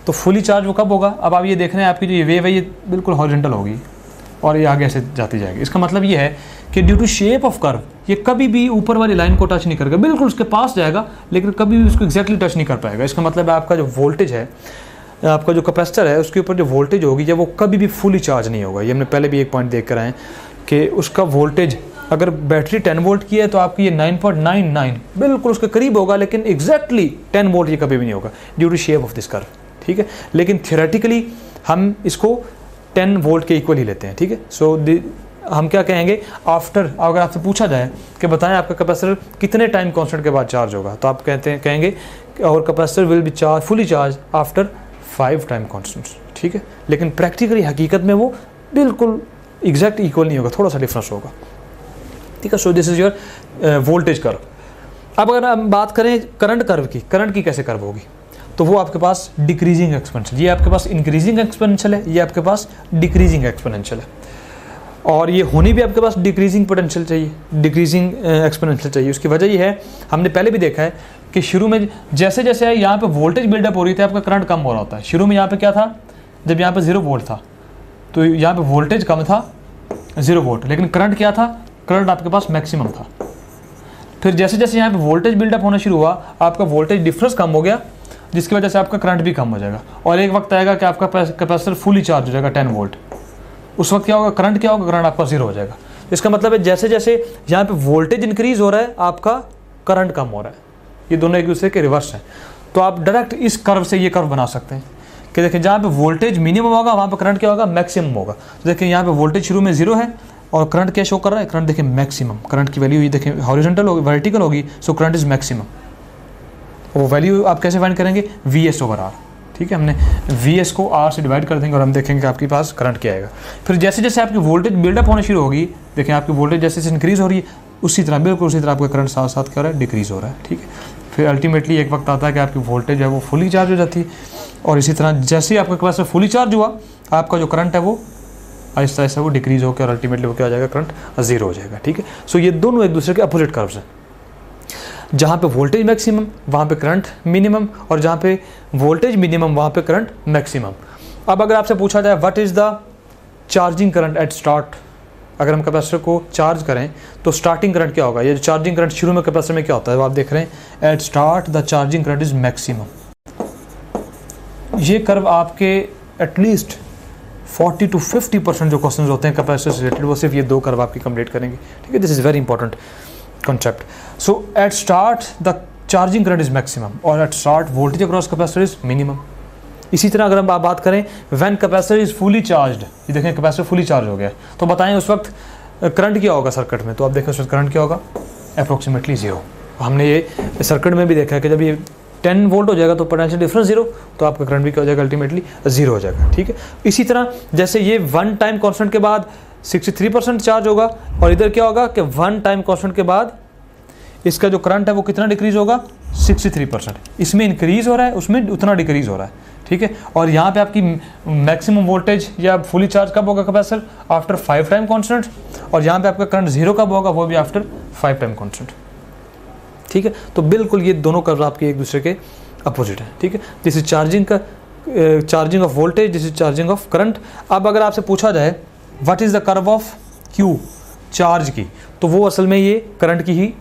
तो फुली चार्ज वो कब होगा? अब आप ये देख रहे हैं आपकी जो ये वेव है ये बिल्कुल हॉरिजॉन्टल होगी और ये आगे ऐसे जाती जाएगी। इसका मतलब ये है कि due to shape of curve ये कभी भी ऊपर वाली लाइन को टच नहीं करेगा, बिल्कुल उसके पास जाएगा लेकिन कभी भी उसको एग्जैक्टली टच नहीं कर पाएगा। इसका मतलब है आपका जो वोल्टेज है, आपका जो कैपेसिटर है उसके ऊपर जो वोल्टेज होगी या वो कभी भी फुली चार्ज नहीं होगा। ये हमने पहले भी एक पॉइंट देख कर आए कि उसका वोल्टेज अगर बैटरी 10 वोल्ट की है तो आपकी ये 9.99 बिल्कुल उसके करीब होगा, लेकिन एग्जैक्टली 10 वोल्ट ये कभी भी नहीं होगा due to shape of this curve, ठीक है। लेकिन थियोरेटिकली हम इसको 10 वोल्ट के इक्वल ही लेते हैं, ठीक है। सो हम क्या कहेंगे आफ्टर, अगर आपसे पूछा जाए कि बताएं आपका कैपेसिटर कितने टाइम कांस्टेंट के बाद चार्ज होगा तो आप कहेंगे और capacitor will be charge fully charge after 5 time constants, ठीक है। लेकिन प्रैक्टिकली हकीकत में वो बिल्कुल एग्जैक्ट इक्वल नहीं होगा, थोड़ा सा डिफरेंस होगा, ठीक है। So this is your voltage curve. अब अगर हम बात करें करंट कर्व की, करंट की कैसे कर्व होगी तो वो आपके पास डिक्रीजिंग एक्सपोनेंशियल, ये आपके पास इंक्रीजिंग एक्सपोनेंशियल है, ये आपके पास डिक्रीजिंग एक्सपोनेंशियल है। और ये होनी भी आपके पास डिक्रीजिंग पोटेंशियल चाहिए, डिक्रीजिंग एक्सपोनेंशियल चाहिए। उसकी वजह ये है, हमने पहले भी देखा है कि शुरू में जैसे जैसे यहाँ पे वोल्टेज बिल्डअप हो रही थी आपका करंट कम हो रहा होता है। शुरू में यहाँ पे क्या था, जब यहाँ पे 0 वोल्ट था तो यहाँ पे वोल्टेज कम था 0 वोल्ट, लेकिन करंट क्या था, करंट आपके पास मैक्सिमम था। फिर जैसे जैसे यहाँ पे वोल्टेज बिल्डअप होना शुरू हुआ, आपका वोल्टेज डिफरेंस कम हो गया, जिसकी वजह से आपका करंट भी कम हो जाएगा। और एक वक्त आएगा कि आपका कैपेसिटर फुली चार्ज हो जाएगा 10 वोल्ट। उस वक्त क्या होगा, करंट क्या होगा, करंट आपका 0 हो जाएगा। इसका मतलब है जैसे जैसे यहाँ पे वोल्टेज इंक्रीज हो रहा है, आपका करंट कम हो रहा है। ये दोनों एक दूसरे के रिवर्स हैं। तो आप डायरेक्ट इस कर्व से ये कर्व बना सकते हैं कि देखिए जहाँ पे वोल्टेज मिनिमम होगा वहाँ पे करंट क्या होगा, मैक्सिमम होगा। तो देखिए यहाँ पे वोल्टेज शुरू में 0 है और करंट क्या शो कर रहा है, करंट देखिए मैक्सिमम, करंट की वैल्यू ये देखिए हॉरिजॉन्टल होगी, वर्टिकल होगी, सो करंट इज मैक्सिमम। वो वैल्यू आप कैसे फाइंड करेंगे, VS/R। ठीक है, हमने VS को R से डिवाइड कर देंगे और हम देखेंगे कि आपके पास करंट क्या आएगा। फिर जैसे जैसे आपकी वोल्टेज बिल्डअप होना शुरू होगी, देखें आपकी वोल्टेज जैसे जैसे इंक्रीज़ हो रही है, उसी तरह बिल्कुल उसी तरह आपका करंट साथ साथ क्या हो रहा है, डिक्रीज़ हो रहा है। ठीक है, फिर अल्टीमेटली एक वक्त आता है कि आपकी वोल्टेज है वो फुली चार्ज हो जाती है, और इसी तरह जैसे ही आपका कैपेसिटर फुली चार्ज हुआ, आपका जो करंट है वो आहिस्ता आहिस्ता वो डिक्रीज़ होकर और अल्टीमेटली वो क्या हो जाएगा, करंट 0 हो जाएगा। ठीक है, सो ये दोनों एक दूसरे के अपोजिट कर्व्स हैं। जहाँ पे वोल्टेज मैक्सिमम वहाँ पे करंट मिनिमम, और जहाँ पे वोल्टेज मिनिमम वहाँ पे करंट मैक्सिमम। अब अगर आपसे पूछा जाए what is the charging current eight start, अगर हम कैपेसिटर को चार्ज करें तो स्टार्टिंग करंट क्या होगा, ये जो चार्जिंग करंट शुरू में कैपेसिटर में क्या होता है, वो आप देख रहे हैं at start the charging current is maximum. ये कर्व आपके एटलीस्ट 40 to 50% जो क्वेश्चन होते हैं कैपेसिटर से रिलेटेड, वो सिर्फ ये 2 कर्व आपकी कंप्लीट करेंगे। ठीक है, this is very important concept. So at start the charging current is maximum और at start voltage across capacitor is minimum. इसी तरह अगर हम बात करें when capacitor is fully charged, ये देखें कैपेसिटर फुली चार्ज हो गया है, तो बताएं उस वक्त करंट क्या होगा सर्किट में, तो आप देखें उस वक्त करंट क्या होगा, अप्रोक्सीमेटली 0। हमने ये सर्किट में भी देखा है कि जब ये 10 वोल्ट हो जाएगा तो पोटेंशियल डिफरेंस 0, तो आपका करंट भी क्या हो जाएगा, अल्टीमेटली 0 हो जाएगा। ठीक है, इसी तरह जैसे ये 1 टाइम कॉन्स्टेंट के बाद 63% चार्ज होगा, और इधर क्या होगा कि 1 टाइम कांस्टेंट के बाद इसका जो करंट है वो कितना डिक्रीज होगा, 63%। इसमें इंक्रीज हो रहा है, उसमें उतना डिक्रीज हो रहा है। ठीक है, और यहाँ पे आपकी मैक्सिमम वोल्टेज या फुली चार्ज कब होगा कैपेसिटर, आफ्टर 5 टाइम कांस्टेंट, और यहाँ पे आपका करंट 0 कब होगा, वो भी आफ्टर 5 टाइम कांस्टेंट। ठीक है, तो बिल्कुल ये दोनों कर्व आपके एक दूसरे के अपोजिट है। ठीक है, this is charging of voltage, this is charging of current. अब अगर आपसे पूछा जाए what is the curve of Q charge की, तो वो असल में ये करंट की ही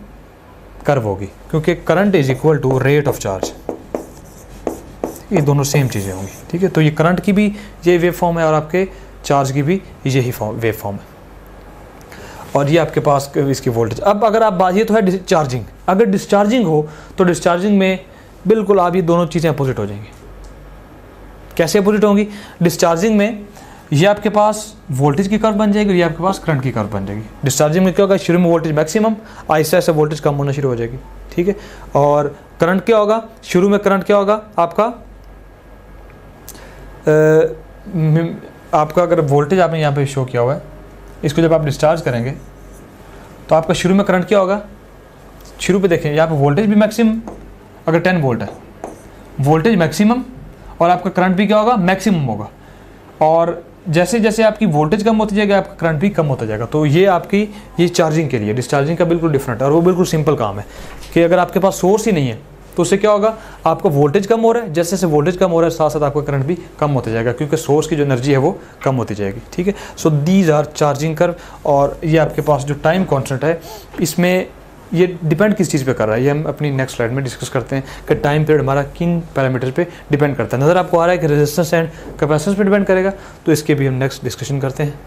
कर्व होगी, क्योंकि current is equal to rate of charge. ये दोनों सेम चीज़ें होंगी। ठीक है, तो ये करंट की भी ये वेव फॉर्म है और आपके चार्ज की भी यही वेव फॉर्म है, और ये आपके पास इसकी वोल्टेज। अब अगर आप बात, ये तो है डिस्चार्जिंग, अगर डिस्चार्जिंग हो तो डिस्चार्जिंग में बिल्कुल आप ये दोनों चीज़ें अपोजिट हो जाएंगी। कैसे अपोजिट होंगी, डिस्चार्जिंग में ये आपके पास वोल्टेज की कर्व बन जाएगी और ये आपके पास करंट की कर्व बन जाएगी। डिस्चार्जिंग में क्या होगा, शुरू में voltage maximum, Aahista Aahista voltage कम होना शुरू हो जाएगी। ठीक है, और करंट क्या होगा, शुरू में करंट क्या होगा आपका आपका अगर वोल्टेज आपने यहाँ पे शो किया हुआ है, इसको जब आप डिस्चार्ज करेंगे तो आपका शुरू में करंट क्या होगा, शुरू पे देखें यहाँ पे वोल्टेज भी मैक्सिमम, अगर 10 वोल्ट है वोल्टेज मैक्सिमम, और आपका करंट भी क्या होगा, मैक्सिमम होगा। और जैसे जैसे आपकी वोल्टेज कम होती जाएगी आपका करंट भी कम होता जाएगा। तो ये आपकी ये चार्जिंग के लिए, डिस्चार्जिंग का बिल्कुल डिफरेंट है, और वो बिल्कुल सिंपल काम है कि अगर आपके पास सोर्स ही नहीं है तो उससे क्या होगा, आपका वोल्टेज कम हो रहा है, जैसे जैसे वोल्टेज कम हो रहा है साथ साथ आपका करंट भी कम होता जाएगा, क्योंकि सोर्स की जो एनर्जी है वो कम होती जाएगी। ठीक है, so these are charging curve. और ये आपके पास जो टाइम कॉन्स्टेंट है, इसमें ये डिपेंड किस चीज़ पे कर रहा है, ये हम अपनी नेक्स्ट स्लाइड में डिस्कस करते हैं कि टाइम पीरियड हमारा किन पैरामीटर पे डिपेंड करता है। नज़र आपको आ रहा है कि रेजिस्टेंस एंड कैपेसिटेंस पे डिपेंड करेगा, तो इसके भी हम नेक्स्ट डिस्कशन करते हैं।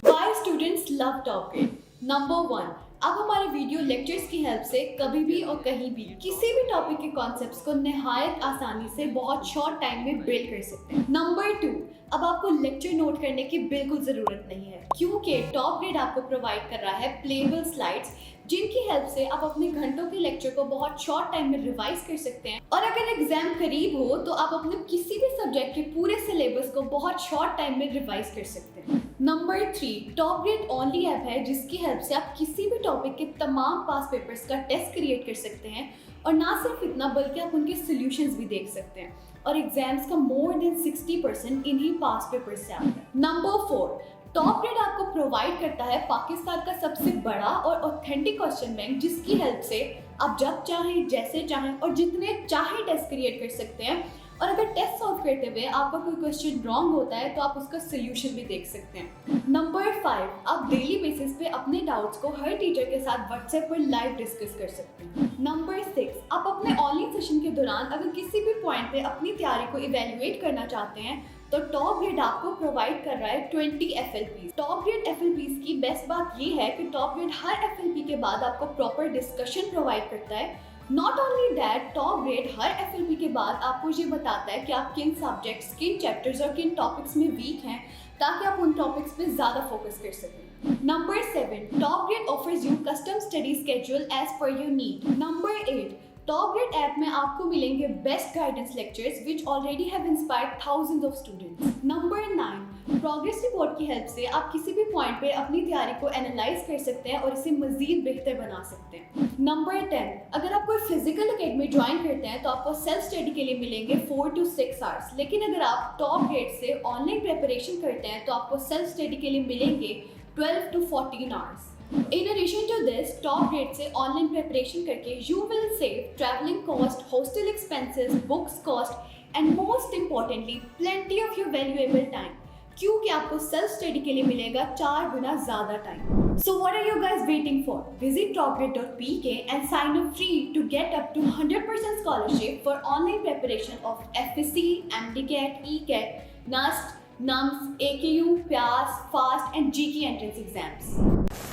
Why students love top grade? Number 1, अब हमारे वीडियो लेक्चर्स की हेल्प से कभी भी और कहीं भी किसी भी टॉपिक के कॉन्सेप्ट्स को निहायत आसानी से बहुत शॉर्ट टाइम में बिल्ड कर सकते हैं। नंबर 2, अब आपको लेक्चर नोट करने की बिल्कुल ज़रूरत नहीं है, क्योंकि टॉप ग्रेड आपको प्रोवाइड कर रहा है प्लेबल स्लाइड्स, जिनकी हेल्प से आप अपने घंटों के लेक्चर को बहुत शॉर्ट टाइम में रिवाइज कर सकते हैं। और अगर एग्जाम करीब हो तो आप अपने किसी भी सब्जेक्ट के पूरे सिलेबस को बहुत शॉर्ट टाइम में रिवाइज कर सकते हैं। Number 3, top grade only app है जिसकी हेल्प से आप किसी भी टॉपिक के तमाम पास पेपर्स का टेस्ट क्रिएट कर सकते हैं, और ना सिर्फ इतना बल्कि आप उनके सॉल्यूशंस भी देख सकते हैं, और एग्जाम्स का मोर देन 60% इन्हीं पास पेपर्स से आता है। नंबर 4, टॉप ग्रेड आपको प्रोवाइड करता है पाकिस्तान का सबसे बड़ा और ऑथेंटिक क्वेश्चन बैंक, जिसकी हेल्प से आप जब चाहें, जैसे चाहें और जितने चाहें टेस्ट क्रिएट कर सकते हैं। और अगर टेस्ट सॉल्व करते हुए आपका कोई क्वेश्चन रॉन्ग होता है तो आप उसका सोल्यूशन भी देख सकते हैं। नंबर 5, आप डेली बेसिस पे अपने डाउट्स को हर टीचर के साथ व्हाट्सएप पर लाइव डिस्कस कर सकते हैं। नंबर 6, आप अपने ऑनलाइन सेशन के दौरान अगर किसी भी पॉइंट पे अपनी तैयारी को इवेल्युएट करना चाहते हैं तो टॉप ग्रेड आपको प्रोवाइड कर रहा है 20 FLPs। टॉप ग्रेड FLPs की बेस्ट बात ये है कि टॉप ग्रेड हर FLP के बाद आपको प्रॉपर डिस्कशन प्रोवाइड करता है। Not only that, top grade her FLP के बाद आपको ये बताता है कि आप किन सब्जेक्ट्स, किन चैप्टर्स और किन टॉपिक्स में वीक हैं, ताकि आप उन टॉपिक्स पे ज़्यादा फोकस कर सकें। Number 7, top grade offers you custom study schedule as per your need. Number 8, top grade app में आपको मिलेंगे best guidance lectures which already have inspired thousands of students. Number 9, progress report की हेल्प से आप किसी भी पॉइंट पे अपनी तैयारी को एनालाइज कर सकते हैं और इसे मजीद बेहतर बना सकते हैं। नंबर 10, अगर आप कोई फिजिकल एकेडमी ज्वाइन करते हैं तो आपको सेल्फ स्टडी के लिए मिलेंगे 4 to 6 आवर्स, लेकिन अगर आप टॉप ग्रेड से ऑनलाइन प्रिपरेशन करते हैं तो आपको सेल्फ स्टडी के लिए मिलेंगे 12 to 14 hours. In addition to this, top grade से ऑनलाइन प्रिपरेशन करके you will save traveling cost, hostel expenses, books cost, and most importantly, plenty of your valuable time. क्योंकि आपको सेल्फ स्टडी के लिए मिलेगा 4 गुना ज़्यादा time. So what are you guys waiting for? Visit topgrade.pk and sign up free to get up to 100% scholarship for online preparation of FSC, MDCAT, ECAT, NUST, NUMS, AKU, PIAS, FAST and GK entrance exams.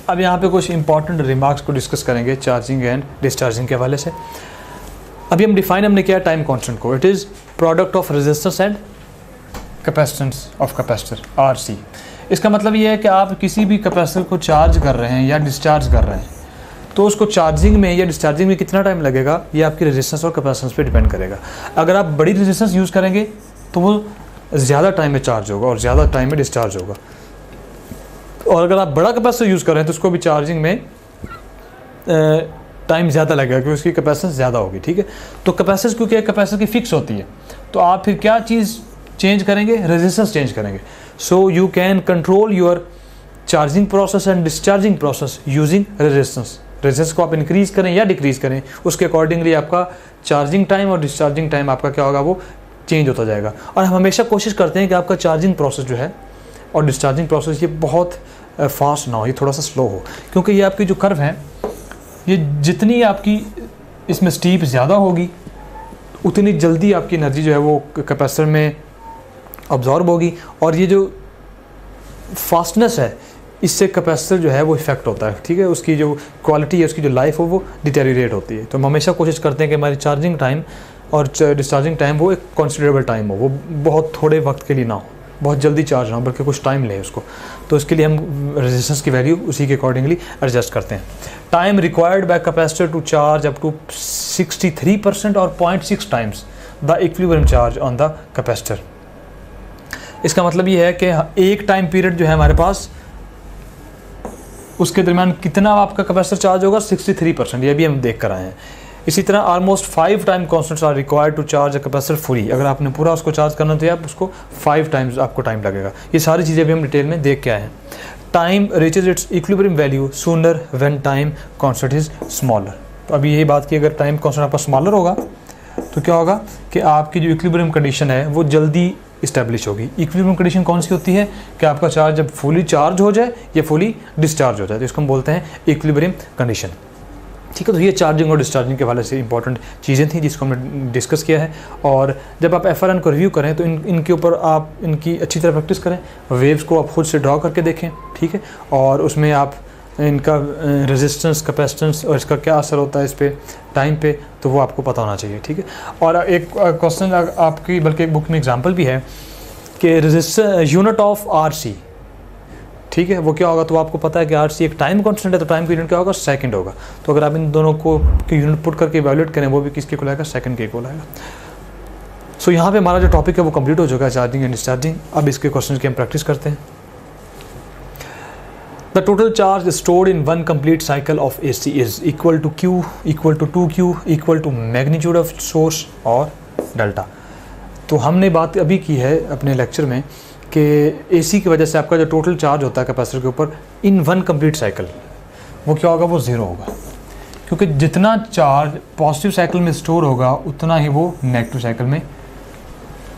अब यहाँ पे कुछ इंपॉर्टेंट रिमार्क्स को डिस्कस करेंगे चार्जिंग एंड डिस्चार्जिंग के हवाले से। अभी हम डिफाइन हमने किया टाइम कांस्टेंट को, it is product of resistance and capacitance of capacitor RC। इसका मतलब ये है कि आप किसी भी कैपेसिटर को चार्ज कर रहे हैं या डिस्चार्ज कर रहे हैं तो उसको चार्जिंग में या डिस्चार्जिंग में कितना टाइम लगेगा ये आपकी रेजिस्टेंस और कैपेसिटेंस पे डिपेंड करेगा। अगर आप बड़ी रेजिस्टेंस यूज़ करेंगे तो वो ज़्यादा टाइम में चार्ज होगा और ज़्यादा टाइम में डिस्चार्ज होगा, और अगर आप बड़ा कैपेसिटर यूज़ कर रहे हैं तो उसको भी चार्जिंग में टाइम ज़्यादा लगेगा क्योंकि उसकी कैपेसिटेंस ज़्यादा होगी। ठीक है, तो कैपेसिटेंस क्योंकि कैपेसिटर की फिक्स होती है तो आप फिर क्या चीज़ चेंज करेंगे, रेजिस्टेंस चेंज करेंगे। So you can control your charging process and discharging process using resistance. Resistance को आप इंक्रीज़ करें या डिक्रीज़ करें, उसके अकॉर्डिंगली आपका चार्जिंग टाइम और डिस्चार्जिंग टाइम आपका क्या होगा, वो चेंज होता जाएगा। और हम हमेशा कोशिश करते हैं कि आपका चार्जिंग प्रोसेस जो है और डिस्चार्जिंग प्रोसेस ये बहुत फास्ट ना हो, ये थोड़ा सा स्लो हो, क्योंकि ये आपकी जो कर्व है ये जितनी आपकी इसमें स्टीप ज़्यादा होगी उतनी जल्दी आपकी एनर्जी जो है वो कैपेसिटर में अब्जॉर्ब होगी, और ये जो फास्टनेस है इससे कैपेसिटर जो है वो इफेक्ट होता है। ठीक है, उसकी जो क्वालिटी है, उसकी जो लाइफ हो वो डिटेरियोरेट होती है। तो हम हमेशा कोशिश करते हैं कि हमारी चार्जिंग टाइम और डिस्चार्जिंग टाइम वो एक कंसिडरेबल टाइम हो, वो बहुत थोड़े वक्त के लिए ना हो, बहुत जल्दी चार्ज ना हो, बल्कि कुछ टाइम ले उसको। तो इसके लिए हम रेजिस्टेंस की वैल्यू उसी के अकॉर्डिंगली एडजस्ट करते हैं। Time required by capacitor to charge up to 63% और 0.6 times the equilibrium charge on the capacitor. इसका मतलब ये है कि एक टाइम पीरियड जो है हमारे पास उसके दरमियान कितना आपका कैपेसिटर चार्ज होगा, 63%, ये भी हम देख कर आए हैं। इसी तरह almost 5 time constants are required to charge a capacitor fully. अगर आपने पूरा उसको चार्ज करना तो आप उसको 5 टाइम्स आपको टाइम लगेगा। ये सारी चीज़ें भी हम डिटेल में देख के आए हैं। Time reaches it's equilibrium value sooner when time constant is smaller. तो अभी यही बात की, अगर टाइम कांस्टेंट आपका स्मॉलर होगा तो क्या होगा कि आपकी जो इक्विलिब्रियम कंडीशन है वो जल्दी इस्टेब्लिश होगी। इक्विलिब्रियम कंडीशन कौन सी होती है कि आपका चार्ज जब फुली चार्ज हो जाए या फुली डिस्चार्ज हो जाए, तो इसको हम बोलते हैं इक्विलिब्रियम कंडीशन। ठीक है, तो ये चार्जिंग और डिस्चार्जिंग के हवाले से इंपॉर्टेंट चीज़ें थी जिसको हमने डिस्कस किया है। और जब आप FRN को रिव्यू करें तो इनके ऊपर आप इनकी अच्छी तरह प्रैक्टिस करें, वेव्स को आप खुद से ड्रॉ करके देखें। ठीक है, और उसमें आप इनका रेजिस्टेंस, कैपेसिटेंस और इसका क्या असर होता है इस पर टाइम पे, तो वो आपको पता होना चाहिए। ठीक है, और एक क्वेश्चन आपकी बल्कि एक बुक में एग्जांपल भी है कि रेजिस्टेंस यूनिट ऑफ RC, ठीक है, वो क्या होगा, तो आपको पता है कि RC एक टाइम कांस्टेंट है तो टाइम का यूनिट क्या होगा, सेकंड होगा। तो अगर आप इन दोनों को यूनिट पुट करके इवैल्यूएट करें वो भी किसके को आएगा, सेकंड के इक्वल आएगा। सो यहाँ पे हमारा जो टॉपिक है वो कंप्लीट हो चुका है, चार्जिंग एंड डिस्चार्जिंग। अब इसके क्वेश्चन की हम प्रैक्टिस करते हैं। The total charge stored in one complete cycle of AC is equal to Q, equal to 2Q, equal to magnitude of source और डेल्टा। तो हमने बात अभी की है अपने लेक्चर में कि एसी की वजह से आपका जो टोटल चार्ज होता है कैपेसिटर के ऊपर इन वन कंप्लीट साइकिल, वो क्या होगा, वो ज़ीरो होगा, क्योंकि जितना चार्ज पॉजिटिव साइकिल में स्टोर होगा उतना ही वो नेगेटिव साइकिल में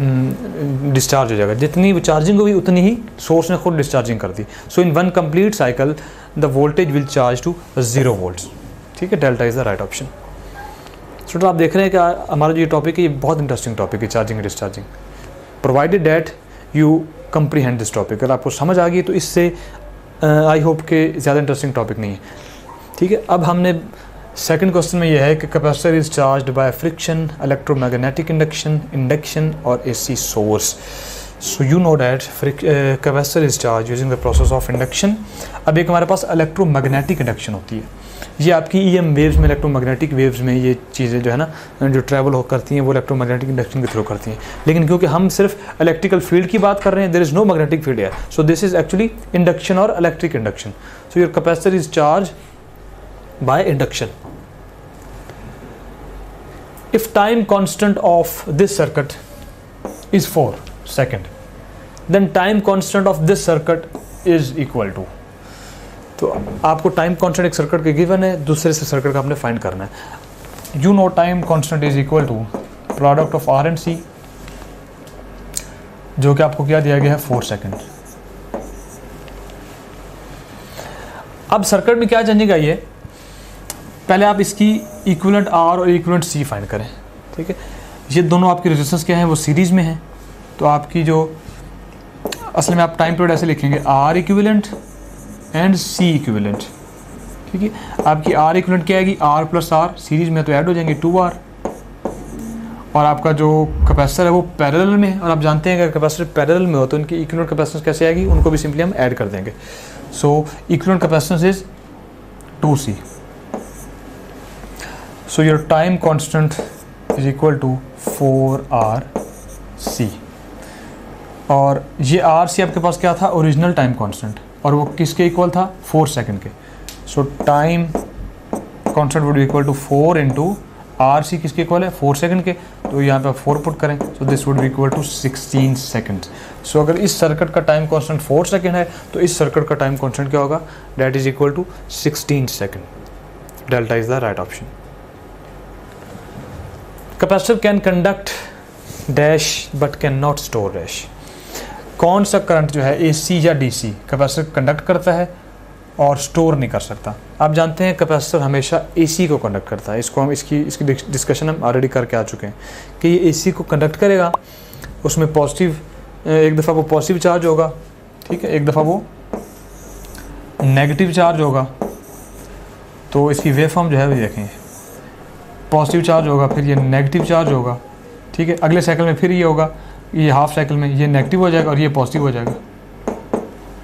डिस्चार्ज हो जाएगा। जितनी चार्जिंग होगी उतनी ही सोर्स ने खुद डिस्चार्जिंग कर दी। So in one complete cycle the voltage will charge to 0 volts. ठीक है, delta is the right option. So आप देख रहे हैं कि हमारा जो ये टॉपिक है ये बहुत इंटरेस्टिंग टॉपिक है, charging and discharging, provided that you comprehend this topic. अगर आपको समझ आ गई तो इससे आई होप के ज़्यादा इंटरेस्टिंग टॉपिक नहीं है। ठीक है, अब हमने सेकंड क्वेश्चन में यह है कि capacitor is charged by friction, electromagnetic induction और AC source. So you know that capacitor is charge using the process of induction. अब एक हमारे पास इलेक्ट्रोमैग्नेटिक इंडक्शन होती है, ये आपकी ईएम वेव्स में, इलेक्ट्रोमैग्नेटिक वेव्स में ये चीज़ें जो है ना जो ट्रैवल हो करती हैं वो इलेक्ट्रोमैग्नेटिक इंडक्शन के थ्रू करती हैं। लेकिन क्योंकि हम सिर्फ इलेक्ट्रिकल फील्ड की बात कर रहे हैं, there is no magnetic field है, so this is actually induction और electric induction. So your capacitor is charge by induction. If time constant of this circuit is 4 seconds, then time constant of this circuit is equal to, तो आपको टाइम कांस्टेंट एक सर्किट के गिवन है, दूसरे से सर्किट का आपने फाइंड करना है। You know time constant is equal to product of R and C, जो कि आपको क्या दिया गया है 4 सेकेंड। अब सर्किट में क्या चेंजिंग आई है, पहले आप इसकी इक्विवेलेंट आर और इक्विवेलेंट सी फाइंड करें। ठीक है, ये दोनों आपकी रेजिस्टेंस क्या हैं, वो सीरीज़ में हैं। तो आपकी जो असल में आप टाइम पीरियड ऐसे लिखेंगे R equivalent and C equivalent. ठीक है, आपकी आर इक्विवेलेंट क्या आएगी, आर प्लस आर, सीरीज़ में तो ऐड हो जाएंगे 2R, और आपका जो कैपेसिटर है वो पैरेलल में है, और आप जानते हैं कि कैपेसिटर पैरेलल में हो तो उनकी इक्विवेलेंट कैपेसिटेंस कैसे आएगी, उनको भी सिंपली हम ऐड कर देंगे। So equivalent capacitance is 2C। So your time constant is equal to 4RC, और ये RC आपके पास क्या था, ओरिजिनल टाइम कांस्टेंट, और वो किसके इक्वल था, 4 सेकंड के। So time constant would be equal to 4 into RC किसके इक्वल है, 4 सेकंड के, तो यहाँ पे 4 पुट करें, so this would be equal to 16 second. So अगर इस सर्किट का टाइम कांस्टेंट 4 सेकंड है तो इस सर्किट का टाइम कांस्टेंट क्या होगा, that is equal to 16 second. Delta is the right option. Capacitor can conduct dash but can not store dash. कौन सा करंट जो है एसी या डीसी कैपेसिटर कंडक्ट करता है और स्टोर नहीं कर सकता। आप जानते हैं कैपेसिटर हमेशा एसी को कंडक्ट करता है, इसको हम इसकी डिस्कशन हम ऑलरेडी करके आ चुके हैं कि ये एसी को कंडक्ट करेगा, उसमें पॉजिटिव एक दफ़ा वो पॉजिटिव चार्ज होगा, ठीक है, एक दफ़ा वो नेगेटिव चार्ज होगा। तो इसकी वेव फॉर्म जो है वो देखेंगे, पॉजिटिव चार्ज होगा, फिर ये नेगेटिव चार्ज होगा, ठीक है, अगले साइकिल में फिर ये होगा, ये हाफ साइकिल में ये नेगेटिव हो जाएगा और ये पॉजिटिव हो जाएगा,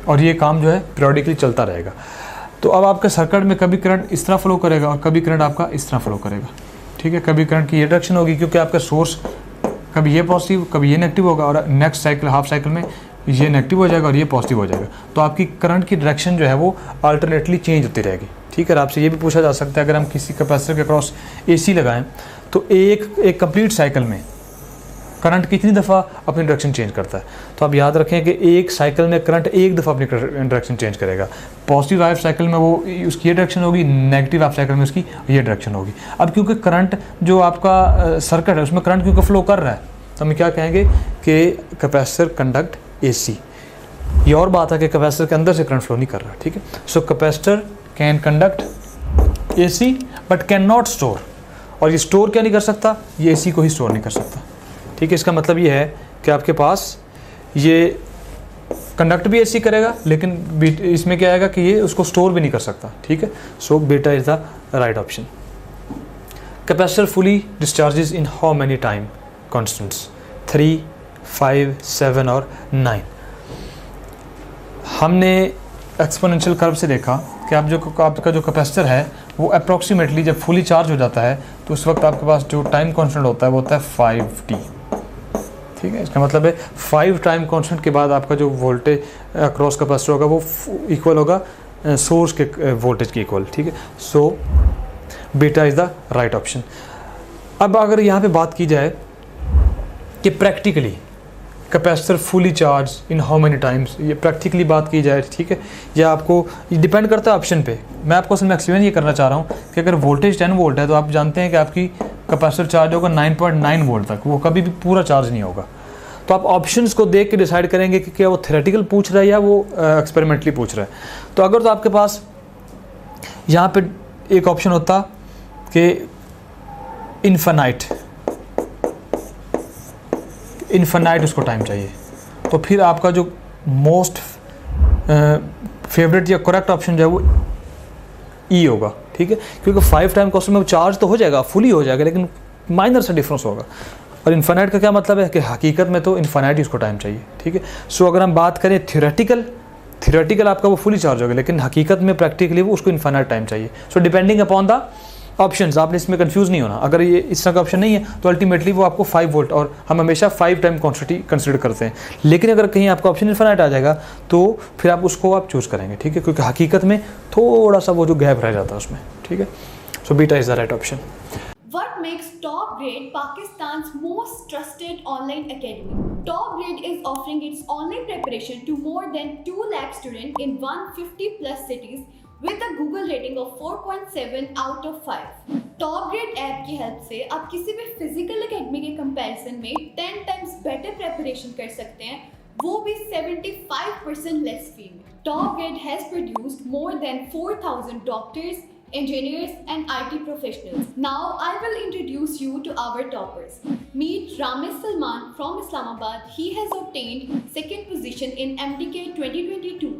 और ये काम जो है पीरियडिकली चलता रहेगा। तो अब आपके सर्किट में कभी करंट इस तरह फ्लो करेगा और कभी करंट आपका इस तरह फ्लो करेगा, ठीक है, कभी करंट की ये डायरेक्शन होगी क्योंकि आपका सोर्स कभी ये पॉजिटिव कभी ये नेगेटिव होगा, और नेक्स्ट साइकिल हाफ साइकिल में ये नेगेटिव हो जाएगा और ये पॉजिटिव हो जाएगा। तो आपकी करंट की डायरेक्शन जो है वो अल्टरनेटली चेंज होती रहेगी, ठीक है। आपसे ये भी पूछा जा सकता है अगर हम किसी कैपेसिटर के क्रॉस एसी लगाएं तो एक कंप्लीट साइकिल में करंट कितनी दफ़ा अपनी डायरेक्शन चेंज करता है। तो आप याद रखें कि एक साइकिल में करंट एक दफ़ा अपनी डायरेक्शन चेंज करेगा। पॉजिटिव हाफ साइकिल में वो उसकी ये डायरेक्शन होगी, नेगेटिव हाफ साइकिल में उसकी ये डायरेक्शन होगी। अब क्योंकि करंट जो आपका सर्किट है उसमें करंट क्योंकि फ्लो कर रहा है तो हम क्या कहेंगे कि कैपेसिटर कंडक्ट एसी। ये और बात है कि कैपेसिटर के अंदर से करंट फ्लो नहीं कर रहा, ठीक है। So capacitor can conduct AC but can not store, और ये स्टोर क्या नहीं कर सकता, ये एसी को ही स्टोर नहीं कर सकता, ठीक है। इसका मतलब ये है कि आपके पास ये कंडक्ट भी एसी करेगा लेकिन इसमें क्या आएगा कि ये उसको स्टोर भी नहीं कर सकता, ठीक है। So beta is the right option. Capacitor fully discharges in how many time constants, 3, 5, 7 और 9। हमने एक्सपोनेंशियल कर्व से देखा कि आपका जो कैपेसिटर है वो अप्रॉक्सीमेटली जब फुली चार्ज हो जाता है तो उस वक्त आपके पास जो टाइम कांस्टेंट होता है वो होता है 5t, ठीक है। इसका मतलब है 5 टाइम कांस्टेंट के बाद आपका जो वोल्टेज अक्रॉस कैपेसिटर होगा वो इक्वल होगा सोर्स के वोल्टेज के इक्वल, ठीक है। So beta is the right option. अब अगर यहाँ पे बात की जाए कि practically capacitor fully charge in how many times, ये प्रैक्टिकली बात की जाए, ठीक है, या आपको डिपेंड करता है ऑप्शन पे। मैं आपको असल में एक्सप्लेन ये करना चाह रहा हूँ कि अगर वोल्टेज 10 वोल्ट है तो आप जानते हैं कि आपकी कैपेसिटर चार्ज होगा 9.9 वोल्ट तक, वो कभी भी पूरा चार्ज नहीं होगा। तो आप ऑप्शंस को देख के डिसाइड करेंगे कि क्या वो थ्योरेटिकल पूछ रहा है या वो एक्सपेरिमेंटली पूछ रहा है। तो अगर तो आपके पास यहाँ पे एक ऑप्शन होता कि इन्फिनाइट उसको टाइम चाहिए, तो फिर आपका जो मोस्ट फेवरेट या करेक्ट ऑप्शन जो है वो ई होगा, ठीक है, क्योंकि 5 टाइम क्वेश्चन में चार्ज तो हो जाएगा, फुली हो जाएगा, लेकिन माइनर सा डिफरेंस होगा। और इन्फिनाइट का क्या मतलब है कि हकीकत में तो इन्फिनाइट उसको टाइम चाहिए, ठीक है। सो अगर हम बात करें थ्योरेटिकल आपका वो फुली चार्ज होगा, लेकिन हकीकत में प्रैक्टिकली वो उसको इन्फिनाइट टाइम चाहिए। So depending upon the options, आपने इसमें कंफ्यूज नहीं होना। अगर ये इस तरह का ऑप्शन नहीं है तो अल्टीमेटली वो आपको 5 वोल्ट, और हम हमेशा 5 टाइम क्वांटिटी कंसिडर करते हैं, लेकिन अगर कहीं आपका ऑप्शन इन्फिनाइट आ जाएगा तो फिर आप उसको आप चूज़ करेंगे, ठीक है, क्योंकि हकीकत में थोड़ा सा वो जो गैप रह जाता है उसमें, ठीक है। So beta is the right option. What makes Top Grade Pakistan's most trusted online academy? Top Grade is offering its online preparation to more than 2 lakh students in 150 plus cities with a Google rating of 4.7 out of 5. Top Grade app की हेल्प से आप किसी भी फिजिकल एकेडमी के कंपैरिजन में 10 टाइम्स बेटर प्रेपरेशन कर सकते हैं, वो भी 75% लेस फी में। Top Grade has produced more than 4,000 doctors, engineers and IT professionals. Now I will introduce you to our toppers. Meet Ramesh Salman from Islamabad. He has obtained second position in MDK 2022,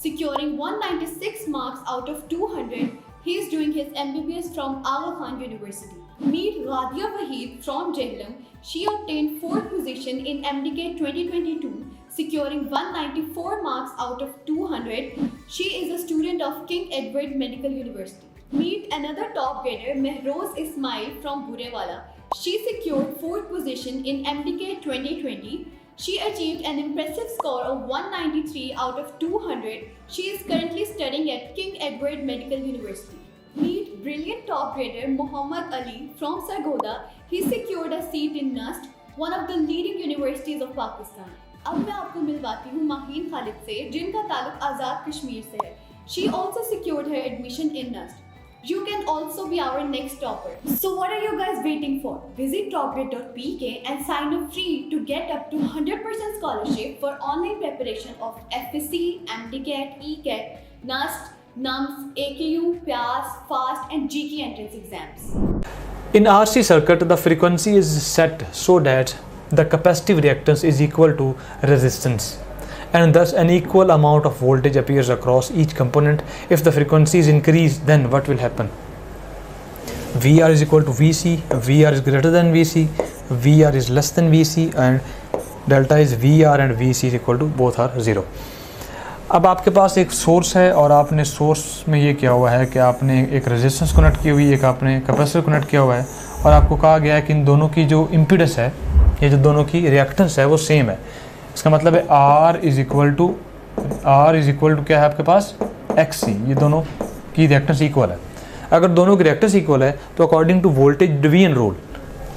securing 196 marks out of 200. He is doing his MBBS from Aga Khan University. Meet Radia Waheed from Jhelum. She obtained 4th position in MDK 2022, securing 194 marks out of 200. She is a student of King Edward Medical University. Meet another top grader, Mehroz Ismail from Burewala. She secured 4th position in MDK 2020. She achieved an impressive score of 193 out of 200. She is currently studying at King Edward Medical University. Meet brilliant top grader Muhammad Ali from Sargodha. He secured a seat in NUST, one of the leading universities of Pakistan. अब मैं आपको मिलवाती हूँ माहीन खालिद से, जिनका ताल्लुक आज़ाद कश्मीर से है। She also secured her admission in NUST. You can also be our next topper. So what are you guys waiting for? Visit topgrade.pk and sign up free to get up to 100% scholarship for online preparation of FSC, MDCAT, ECAT, NUST, NUMS, AKU, PAS, FAST and GK entrance exams. In RC circuit, the frequency is set so that the capacitive reactance is equal to resistance, and thus an equal amount of voltage appears across each component. If the frequency is increased, then what will happen? VR is equal to VC, VR is greater than VC, VR is less than VC, and delta is VR and VC is equal to both are 0. अब आपके पास एक सोर्स है और आपने सोर्स में ये किया हुआ है कि आपने एक रेजिस्टेंस कनेक्ट की हुई, एक आपने कैपेसिटर कनेक्ट किया हुआ है, और आपको कहा गया है कि इन दोनों की जो इम्पीडेंस है, ये जो दोनों की रिएक्टेंस है वो सेम है। इसका मतलब है R इज़ इक्वल टू क्या है आपके पास XC, ये दोनों की रिएक्टेंस इक्वल है। अगर दोनों की रिएक्टेंस इक्वल है तो according to voltage division rule,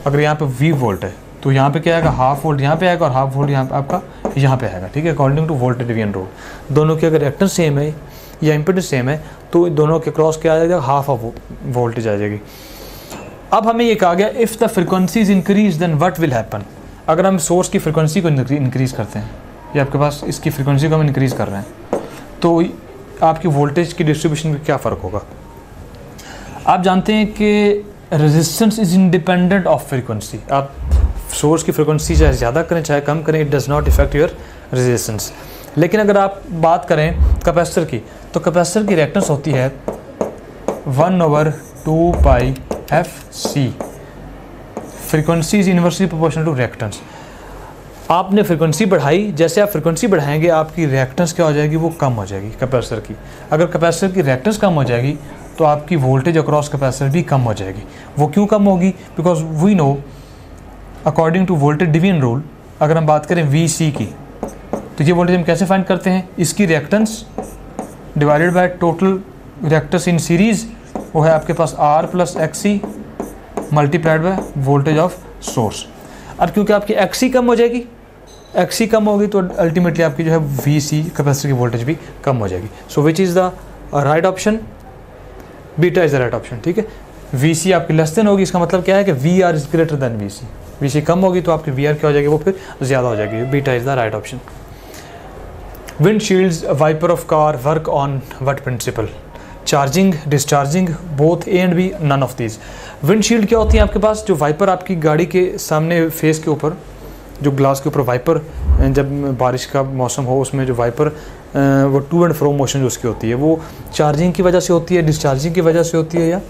अगर यहाँ पे V वोल्ट है तो यहाँ पे क्या आएगा, हाफ वोल्ट यहाँ पे आएगा और हाफ वोल्ट यहाँ पे आपका यहाँ पे आएगा, ठीक है, according to voltage division rule. दोनों की अगर रिएक्टेंस सेम है या इम्पीडेंस सेम है तो दोनों के क्रॉस क्या आ जाएगा, हाफ ऑफ वोल्टेज आ जाएगी। अब हमें ये कहा गया if the frequency is increase then what will happen. अगर हम सोर्स की फ्रिक्वेंसी को इंक्रीज़ करते हैं, या आपके पास इसकी फ्रिक्वेंसी को हम इंक्रीज़ कर रहे हैं, तो आपकी वोल्टेज की डिस्ट्रीब्यूशन में क्या फ़र्क होगा। आप जानते हैं कि resistance is independent of frequency. आप सोर्स की फ्रिक्वेंसी चाहे ज़्यादा करें चाहे कम करें, it does not effect your resistance. लेकिन अगर आप बात करें कैपेसिटर की, तो कैपेसिटर की रिएक्टेंस होती है 1/2 pi FC। Frequency is inversely proportional to reactance. आपने फ्रिक्वेंसी बढ़ाई, जैसे आप फ्रिक्वेंसी बढ़ाएंगे आपकी रिएक्टेंस क्या हो जाएगी, वो कम हो जाएगी कैपेसिटर की। अगर कैपेसिटर की रिएक्टेंस कम हो जाएगी तो आपकी वोल्टेज अक्रॉस कैपेसिटर भी कम हो जाएगी। वो क्यों कम होगी, because we know according to voltage division rule, अगर हम बात करें VC की, तो ये वोल्टेज हम कैसे फाइंड करते हैं, इसकी reactance divided by total reactance in series, वो है आपके पास R + XC multiplied by voltage of source. अब क्योंकि आपकी XC कम हो जाएगी XC कम होगी तो अल्टीमेटली आपकी जो है VC कैपेसिटर की वोल्टेज भी कम हो जाएगी. So which is the right option? Beta is the right option. ठीक है, VC आपकी लेस देन होगी, इसका मतलब क्या है कि VR is greater than VC. VC कम होगी तो आपकी VR क्या हो जाएगी, वो फिर ज़्यादा हो जाएगी. Beta is the right option. Windshields, wiper of car work on what principle? Charging, discharging, both A and B, none of these. Windshield क्या होती है आपके पास? जो वाइपर आपकी गाड़ी के सामने फेस के ऊपर, जो ग्लास के ऊपर वाइपर, जब बारिश का मौसम हो उसमें जो वाइपर वो टू एंड फ्रो मोशन जो उसकी होती है वो चार्जिंग की वजह से होती है, डिस्चार्जिंग की वजह से होती है, या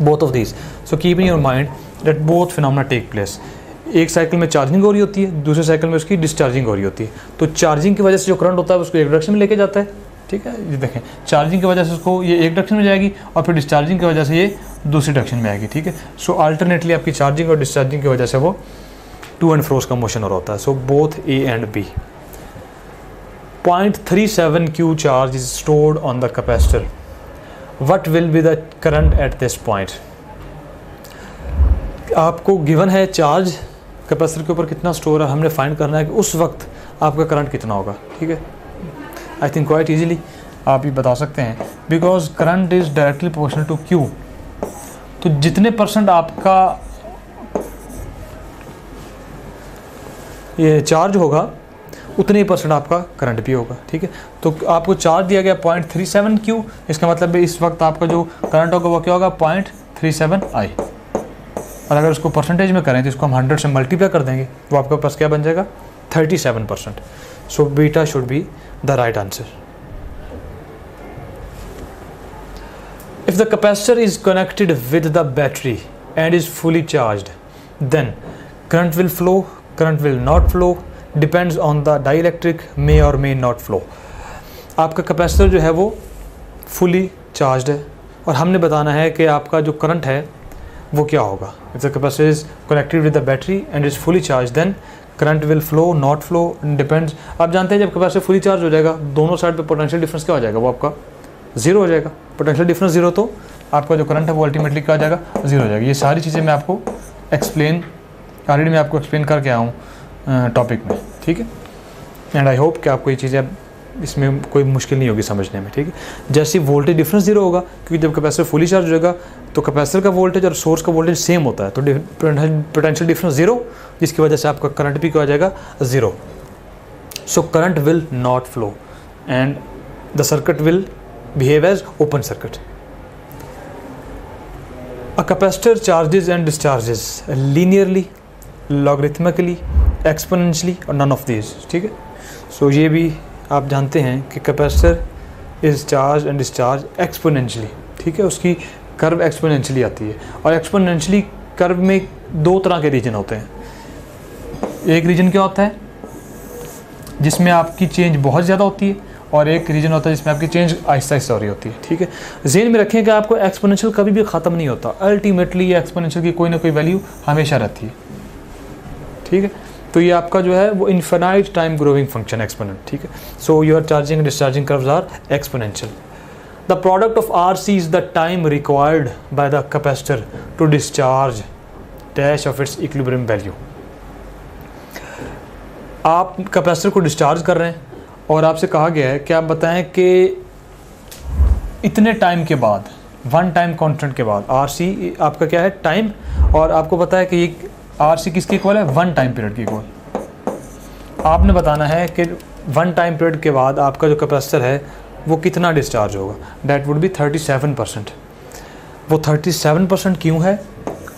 both of these. So keep in your mind that both phenomena take place. एक साइकिल में चार्जिंग हो रही होती है, दूसरे साइकिल में उसकी डिस्चार्जिंग हो रही होती है. तो चार्जिंग की वजह से जो करंट होता है उसको एक डायरेक्शन में लेके जाता है. ठीक है, ये देखें, चार्जिंग की वजह से उसको ये एक डायरेक्शन में जाएगी और फिर डिस्चार्जिंग की वजह से ये दूसरी डायरेक्शन में आएगी. ठीक है, सो अल्टरनेटली आपकी चार्जिंग और डिस्चार्जिंग की वजह से वो टू एंड फ्रोज का मोशन हो रहा होता है. So both A and B. 0.37 Q charge is stored on the capacitor. What will be the current at this point? आपको गिवन है चार्ज कैपेसिटर के ऊपर कितना स्टोर है, हमने फाइंड करना है कि उस वक्त आपका करंट कितना होगा. ठीक है, आई थिंक क्वाइट इजीली आप ये बता सकते हैं, because current is directly proportional to Q. तो जितने परसेंट आपका ये चार्ज होगा उतने ही परसेंट आपका करंट भी होगा. ठीक है, तो आपको चार्ज दिया गया 0.37 Q, इसका मतलब है इस वक्त आपका जो करंट होगा वो क्या होगा 0.37 I. और अगर उसको परसेंटेज में करें तो इसको हम 100 से मल्टीप्लाई कर देंगे, वो आपके पास क्या बन जाएगा 37%. So beta should be the right answer. If the capacitor is connected with the battery and is fully charged, then current will flow, current will not flow, depends on the dielectric, may or may not flow. आपका कैपेसिटर जो है वो फुली चार्ज्ड है और हमने बताना है कि आपका जो करंट है वो क्या होगा. If the capacitor is connected with the battery and is fully charge, then current will flow, not flow, depends. आप जानते हैं जब कैपेसिटर फुली चार्ज हो जाएगा दोनों साइड पे पोटेंशियल डिफरेंस क्या हो जाएगा, वो आपका जीरो हो जाएगा. पोटेंशियल डिफरेंस जीरो तो आपका जो करंट है वो अल्टीमेटली क्या हो जाएगा, जीरो हो जाएगा. ये सारी चीज़ें मैं आपको ऑलरेडी मैं आपको एक्सप्लेन करके आया हूँ टॉपिक में. ठीक है, एंड आई होप कि आपको ये चीज़ें इसमें कोई मुश्किल नहीं होगी समझने में. ठीक है, जैसे वोल्टेज डिफरेंस जीरो होगा, क्योंकि जब कैपेसिटर फुली चार्ज हो जाएगा तो कैपेसिटर का वोल्टेज और सोर्स का वोल्टेज सेम होता है, तो पोटेंशियल डिफरेंस जीरो, जिसकी वजह से आपका करंट भी क्या हो जाएगा zero. So current will not flow and the circuit will behave as open circuit. A capacitor charges and discharges linearly, logarithmically, exponentially और none of these. ठीक है, सो ये भी आप जानते हैं कि capacitor is charge and discharge exponentially. ठीक है, उसकी कर्व एक्सपोनेंशियली आती है और एक्सपोनेंशियली कर्व में दो तरह के रीजन होते हैं. एक रीजन क्या होता है जिसमें आपकी चेंज बहुत ज़्यादा होती है और एक रीजन होता है जिसमें आपकी चेंज आहिस्ता आहिस्ता हो रही होती है. ठीक है, ज़हन में रखें कि आपको एक्सपोनेंशियल कभी भी ख़त्म नहीं होता, अल्टीमेटली एक्सपोनेंशियल की कोई ना कोई वैल्यू हमेशा रहती है. ठीक है, तो ये आपका जो है वो infinite time growing function exponent. ठीक है, so your charging and discharging curves are exponential. The product of RC is the time required by the capacitor to discharge dash of its equilibrium value. आप कैपेसिटर को डिस्चार्ज कर रहे हैं और आपसे कहा गया है कि आप बताएं कि इतने टाइम के बाद, वन टाइम कांस्टेंट के बाद, RC आपका क्या है टाइम, और आपको पता है कि ये RC किसकी इक्वल है, वन टाइम पीरियड की इक्वल. आपने बताना है कि वन टाइम पीरियड के बाद आपका जो कैपेसिटर है वो कितना डिस्चार्ज होगा. That would be 37%. वो 37% क्यों है,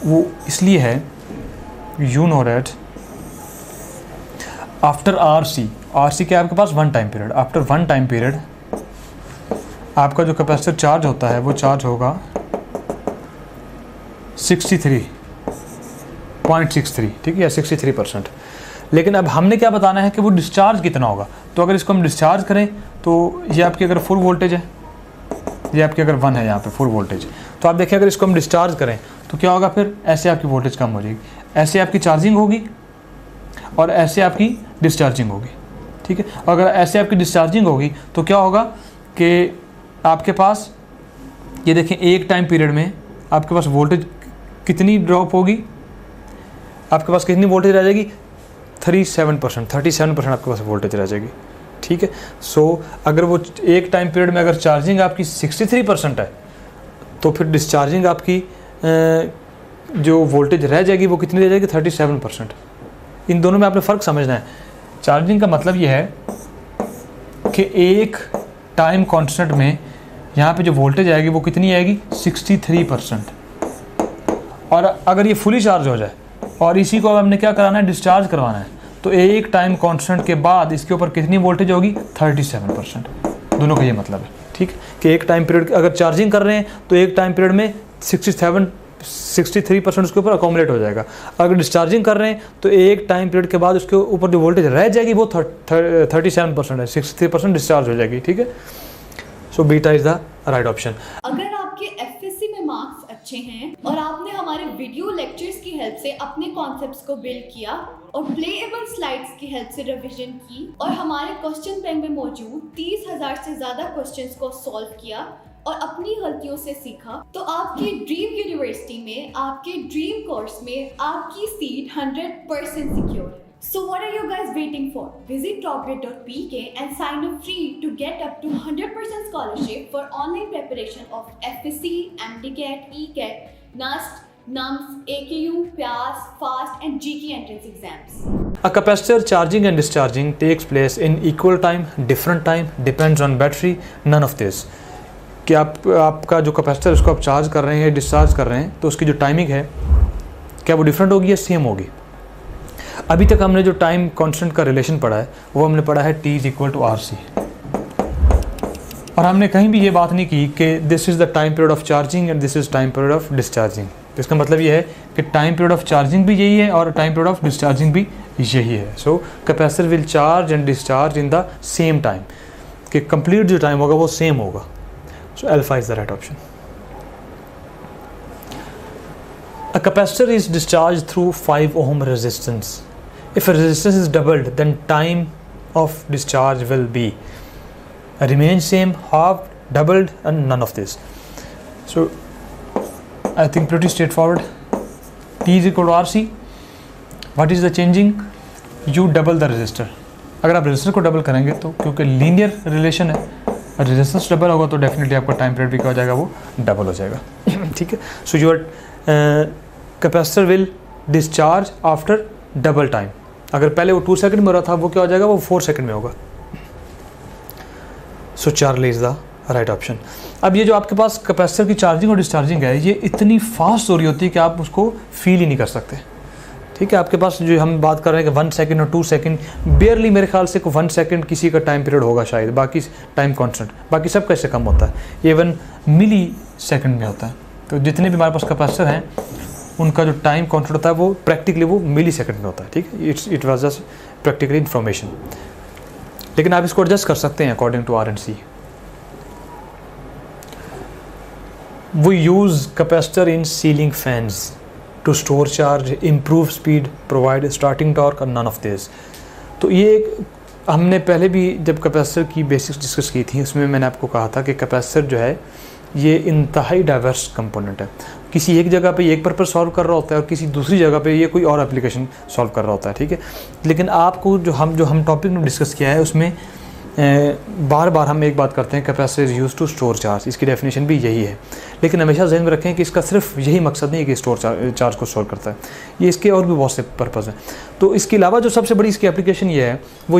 वो इसलिए है, you know that after RC क्या है आपके पास one time period. After one time period आपका जो कैपेसिटर चार्ज होता है वो चार्ज होगा 63.63. ठीक है, 63%. लेकिन अब हमने क्या बताना है कि वो डिस्चार्ज कितना होगा. तो अगर इसको हम डिस्चार्ज करें तो ये आपकी अगर फुल वोल्टेज है, ये आपकी अगर 1 है यहाँ पे फुल वोल्टेज, तो आप देखिए अगर इसको हम डिस्चार्ज करें तो क्या होगा, फिर ऐसे आपकी वोल्टेज कम हो जाएगी, ऐसे आपकी चार्जिंग होगी और ऐसे आपकी डिस्चार्जिंग होगी. ठीक है, अगर ऐसे आपकी डिस्चार्जिंग होगी तो क्या होगा कि आपके पास ये देखें एक टाइम पीरियड में आपके पास वोल्टेज कितनी ड्रॉप होगी, आपके पास कितनी वोल्टेज रह जाएगी, 37% आपके पास वोल्टेज रह जाएगी, ठीक है। सो अगर वो एक टाइम पीरियड में अगर चार्जिंग आपकी 63% है तो फिर डिस्चार्जिंग आपकी जो वोल्टेज रह जाएगी वो कितनी रह जाएगी, 37%। इन दोनों में आपने फ़र्क समझना है। चार्जिंग का मतलब ये है कि एक टाइम कांस्टेंट में यहाँ पे जो वोल्टेज आएगी वो कितनी आएगी, 63%। और अगर ये फुली चार्ज हो जाए और इसी को अब हमने क्या कराना है, डिस्चार्ज करवाना है, तो एक टाइम कांस्टेंट के बाद इसके ऊपर कितनी वोल्टेज होगी, 37%। दोनों का ये मतलब है, ठीक है, कि एक टाइम पीरियड अगर चार्जिंग कर रहे हैं तो एक टाइम पीरियड में 63% उसके ऊपर अकोमोडेट हो जाएगा। अगर डिस्चार्जिंग कर रहे हैं तो एक टाइम पीरियड के बाद उसके ऊपर जो वोल्टेज रह जाएगी वो 37% है, 63% डिस्चार्ज हो जाएगी, ठीक है। So beta is the right option. अगर आपके एफएससी में मार्क्स अच्छे हैं और आपने हमारे वीडियो लेक्चर्स की हेल्प से अपने कॉन्सेप्ट्स को बिल्ड किया और प्लेएबल स्लाइड्स की हेल्प से रिवीजन की और हमारे क्वेश्चन बैंक में मौजूद 30,000 से ज्यादा क्वेश्चंस को सॉल्व किया और अपनी गलतियों से सीखा, तो आपकी ड्रीम यूनिवर्सिटी में, आपके ड्रीम कोर्स में आपकी सीट 100% सिक्योर है। So what are you guys waiting for? Visit topgrade.pk and sign up free to get up to 100% scholarship for online preparation of FSC, MDCAT, ECAT, NUST, NUMS, AKU, PAS, FAST and GK entrance exams. A capacitor charging and discharging takes place in equal time, different time, depends on battery, none of this. कि आपका जो कैपेसिटर उसको आप चार्ज कर रहे हैं, डिस्चार्ज कर रहे हैं, तो उसकी जो टाइमिंग है क्या वो डिफरेंट होगी या सेम होगी। अभी तक हमने जो टाइम कांस्टेंट का रिलेशन पढ़ा है वो हमने पढ़ा है T = RC, और हमने कहीं भी ये बात नहीं की कि this is the time period of charging and this is time period of discharging. इसका मतलब ये है कि टाइम पीरियड ऑफ चार्जिंग भी यही है और टाइम पीरियड ऑफ डिस्चार्जिंग भी यही है। So capacitor will charge and discharge in the same time, कि कंप्लीट जो टाइम होगा वो सेम होगा। So alpha is the right option. A capacitor is discharged through 5 ohm resistance. If a resistance is doubled, then time of discharge will be remain same, halved, doubled, and none of this. So I think pretty straightforward. T is equal to RC. What is the changing? You double the resistor. अगर आप रेजिस्टर को डबल करेंगे तो क्योंकि लीनियर रिलेशन है, रेजिस्टेंस डबल होगा तो डेफिनेटली आपका टाइम पीरियड भी क्या हो जाएगा, वो डबल हो जाएगा, ठीक है। So your capacitor will discharge after double time. अगर पहले वो 2 सेकंड में हो रहा था वो क्या हो जाएगा, वो 4 सेकंड में होगा। So Charlie is the right option. अब ये जो आपके पास कैपेसिटर की चार्जिंग और डिस्चार्जिंग है ये इतनी फास्ट हो रही होती है कि आप उसको फील ही नहीं कर सकते, ठीक है। आपके पास जो हम बात कर रहे हैं कि 1 सेकंड और 2 सेकंड, बेयरली मेरे ख्याल से 1 सेकंड किसी का टाइम पीरियड होगा शायद, बाकी टाइम कांस्टेंट, बाकी सब कैसे कम होता है, इवन मिली सेकंड में होता है। तो जितने भी हमारे पास कैपेसिटर हैं उनका जो टाइम कांस्टेंट होता है वो प्रैक्टिकली वो मिली सेकंड में होता है, ठीक है। It was just practically information, लेकिन आप इसको एडजस्ट कर सकते हैं according to R&C। We use capacitor in ceiling fans to store charge, improve speed, provide starting torque, and none of this. तो ये हमने पहले भी जब कैपेसिटर की बेसिक्स डिस्कस की थी उसमें मैंने आपको कहा था कि कैपेसिटर जो है ये इंतहाई डाइवर्स कंपोनेंट है। किसी एक जगह पे एक पर्पस सॉल्व कर रहा होता है और किसी दूसरी जगह पे ये कोई और एप्लीकेशन सॉल्व कर रहा होता है, ठीक है। लेकिन आपको जो हम टॉपिक में डिस्कस किया है उसमें बार बार हम एक बात करते हैं, capacitor is used to store charge, इसकी डेफिनेशन भी यही है। लेकिन हमेशा जहन में रखें कि इसका सिर्फ यही मकसद नहीं है कि स्टोर चार्ज को स्टोर करता है, ये इसके और भी बहुत से पर्पज़ हैं। तो इसके अलावा जो सबसे बड़ी इसकी एप्लीकेशन ये है वो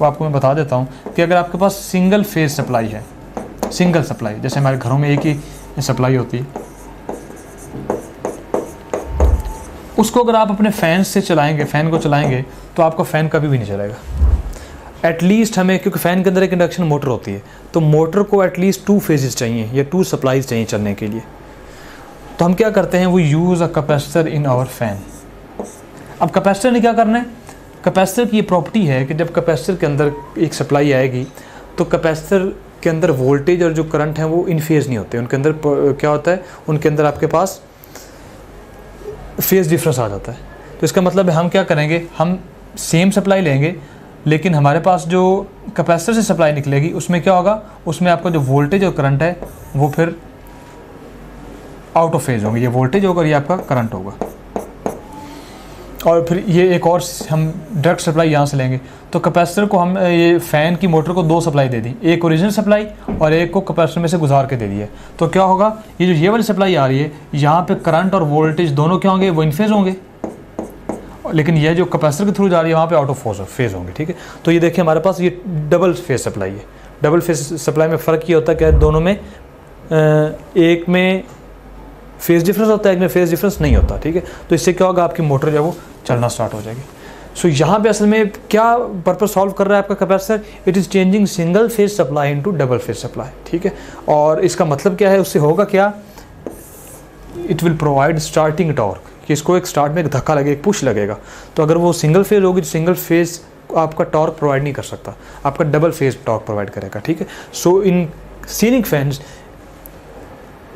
आपको मैं बता देता हूँ कि अगर आपके पास सिंगल फेज सप्लाई है, सिंगल सप्लाई, जैसे हमारे घरों में एक ही सप्लाई होती है, उसको अगर आप अपने फ़ैन से चलाएँगे, फ़ैन को चलाएँगे तो आपका फ़ैन कभी भी नहीं चलेगा। एटलीस्ट हमें, क्योंकि फ़ैन के अंदर एक इंडक्शन मोटर होती है, तो मोटर को एटलीस्ट 2 फेजेस चाहिए या 2 सप्लाईज चाहिए चलने के लिए। तो हम क्या करते हैं, वो use a capacitor in our fan. अब कैपेसिटर ने क्या करना है, कैपेसिटर की ये प्रॉपर्टी है कि जब कैपेसिटर के अंदर एक सप्लाई आएगी तो कैपेसिटर के अंदर वोल्टेज और जो करंट है वो इन फेज़ नहीं होते, उनके अंदर क्या होता है, उनके अंदर आपके पास फेज़ डिफरेंस आ जाता है। तो इसका मतलब है हम क्या करेंगे, हम सेम सप्लाई लेंगे लेकिन हमारे पास जो कैपेसिटर से सप्लाई निकलेगी उसमें क्या होगा, उसमें आपका जो वोल्टेज और करंट है वो फिर आउट ऑफ फेज होंगे, ये वोल्टेज होगा और ये आपका करंट होगा। और फिर ये एक और हम डायरेक्ट सप्लाई यहाँ से लेंगे, तो कैपेसिटर को हम ये फ़ैन की मोटर को 2 सप्लाई दे दी, एक ओरिजिनल सप्लाई और एक को कैपेसिटर में से गुजार के दे दिया। तो क्या होगा, ये वाली सप्लाई आ रही है, यहाँ पे करंट और वोल्टेज दोनों क्या होंगे, वो इन फेज़ होंगे, लेकिन ये जो कैपेसिटर के थ्रू जा रही है वहाँ पे आउट ऑफ फेज़ होंगे। ठीक है, तो ये देखिए हमारे पास ये डबल फेज़ सप्लाई है। डबल फेज़ सप्लाई में फ़र्क ये होता है कि दोनों में एक में फेज़ डिफरेंस होता है, एक में फेज़ डिफरेंस नहीं होता। ठीक है, तो इससे क्या होगा, आपकी मोटर जो है वो चलना स्टार्ट हो जाएगी। सो यहाँ पे असल में क्या पर्पस सॉल्व कर रहा है आपका capacitor, it is changing single phase supply into double phase supply. ठीक है, और इसका मतलब क्या है, उससे होगा क्या, it will provide starting torque, कि इसको एक स्टार्ट में एक धक्का लगेगा, एक पुश लगेगा। तो अगर वो सिंगल फेज होगी तो सिंगल फेज आपका टॉर्क प्रोवाइड नहीं कर सकता, आपका डबल फेज टॉर्क प्रोवाइड करेगा। ठीक है, so in ceiling fans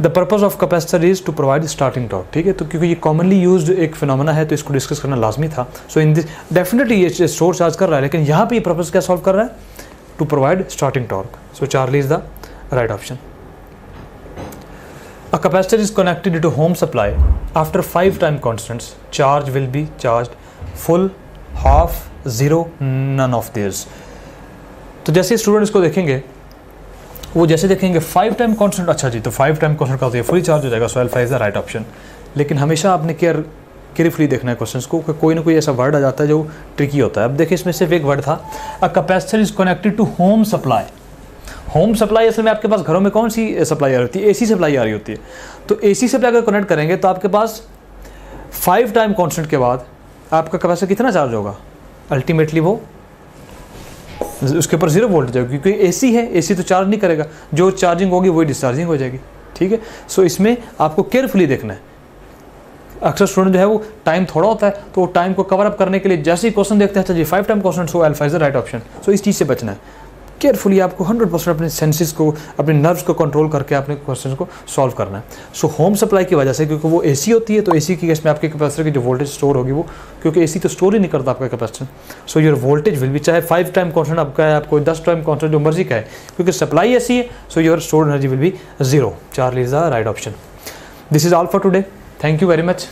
the purpose of capacitor is to provide starting torque. ठीक है, तो क्योंकि ये कॉमनली यूज्ड एक फिनोमेना है तो इसको डिस्कस करना लाजमी था। सो इन दिस डेफिनेटली ये स्टोर चार्ज कर रहा है, लेकिन यहाँ पे ये पर्पज़ क्या सॉल्व कर रहा है, to provide starting torque. So Charlie is the right option. A capacitor is connected to home supply. After 5 time constants, charge will be charged full, half, zero, none of these. तो जैसे स्टूडेंट इसको देखेंगे, वो जैसे देखेंगे 5 टाइम कांस्टेंट, अच्छा जी, तो 5 टाइम कांस्टेंट का तो ये फुली चार्ज हो जाएगा, सो L5 is the right option. लेकिन हमेशा आपने केयरफुली देखना है क्वेश्चंस को, कि कोई ना कोई ऐसा वर्ड आ जाता है जो ट्रिकी होता है। अब देखिए इसमें सिर्फ एक वर्ड था, a capacitor is connected to home supply. Home supply असल में आपके पास घरों में कौन सी सप्लाई आ रही होती है, एसी सप्लाई आ रही होती है। तो एसी सप्लाई अगर कनेक्ट करेंगे तो आपके पास 5 टाइम कांस्टेंट के बाद आपका कैपेसिटर कितना चार्ज होगा, अल्टीमेटली वो उसके ऊपर 0 वोल्टेज है, क्योंकि एसी है, एसी तो चार्ज नहीं करेगा, जो चार्जिंग होगी वही डिस्चार्जिंग हो जाएगी। ठीक है, सो इसमें आपको केयरफुली देखना है। अक्सर स्टूडेंट जो है वो टाइम थोड़ा होता है, तो वो टाइम को कवर अप करने के लिए जैसे ही क्वेश्चन देखते हैं, अच्छा जी 5 time question, so L5 is the right option. So इस चीज़ से बचना है, केयरफुली आपको 100% अपने सेंसेस को, अपने नर्व्स को कंट्रोल करके अपने क्वेश्चन को सॉल्व करना है। सो होम सप्लाई की वजह से, क्योंकि वो एसी होती है, तो एसी की केस में आपके कैपेसिटर की जो वोल्टेज स्टोर होगी वो, क्योंकि एसी तो स्टोर ही नहीं करता आपका capacitor, so your voltage will भी, चाहे 5 टाइम कांस्टेंट आपका है, आपको 10 टाइम कांस्टेंट जो मर्जी का है, क्योंकि सप्लाई एसी है, so your store energy will be 0। Charlie is the right option. This is all for today, thank you very much.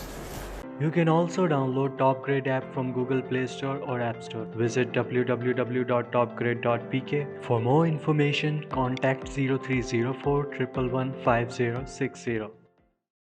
You can also download TopGrade app from Google Play Store or App Store. Visit www.topgrade.pk. For more information, contact 0304 111 5060.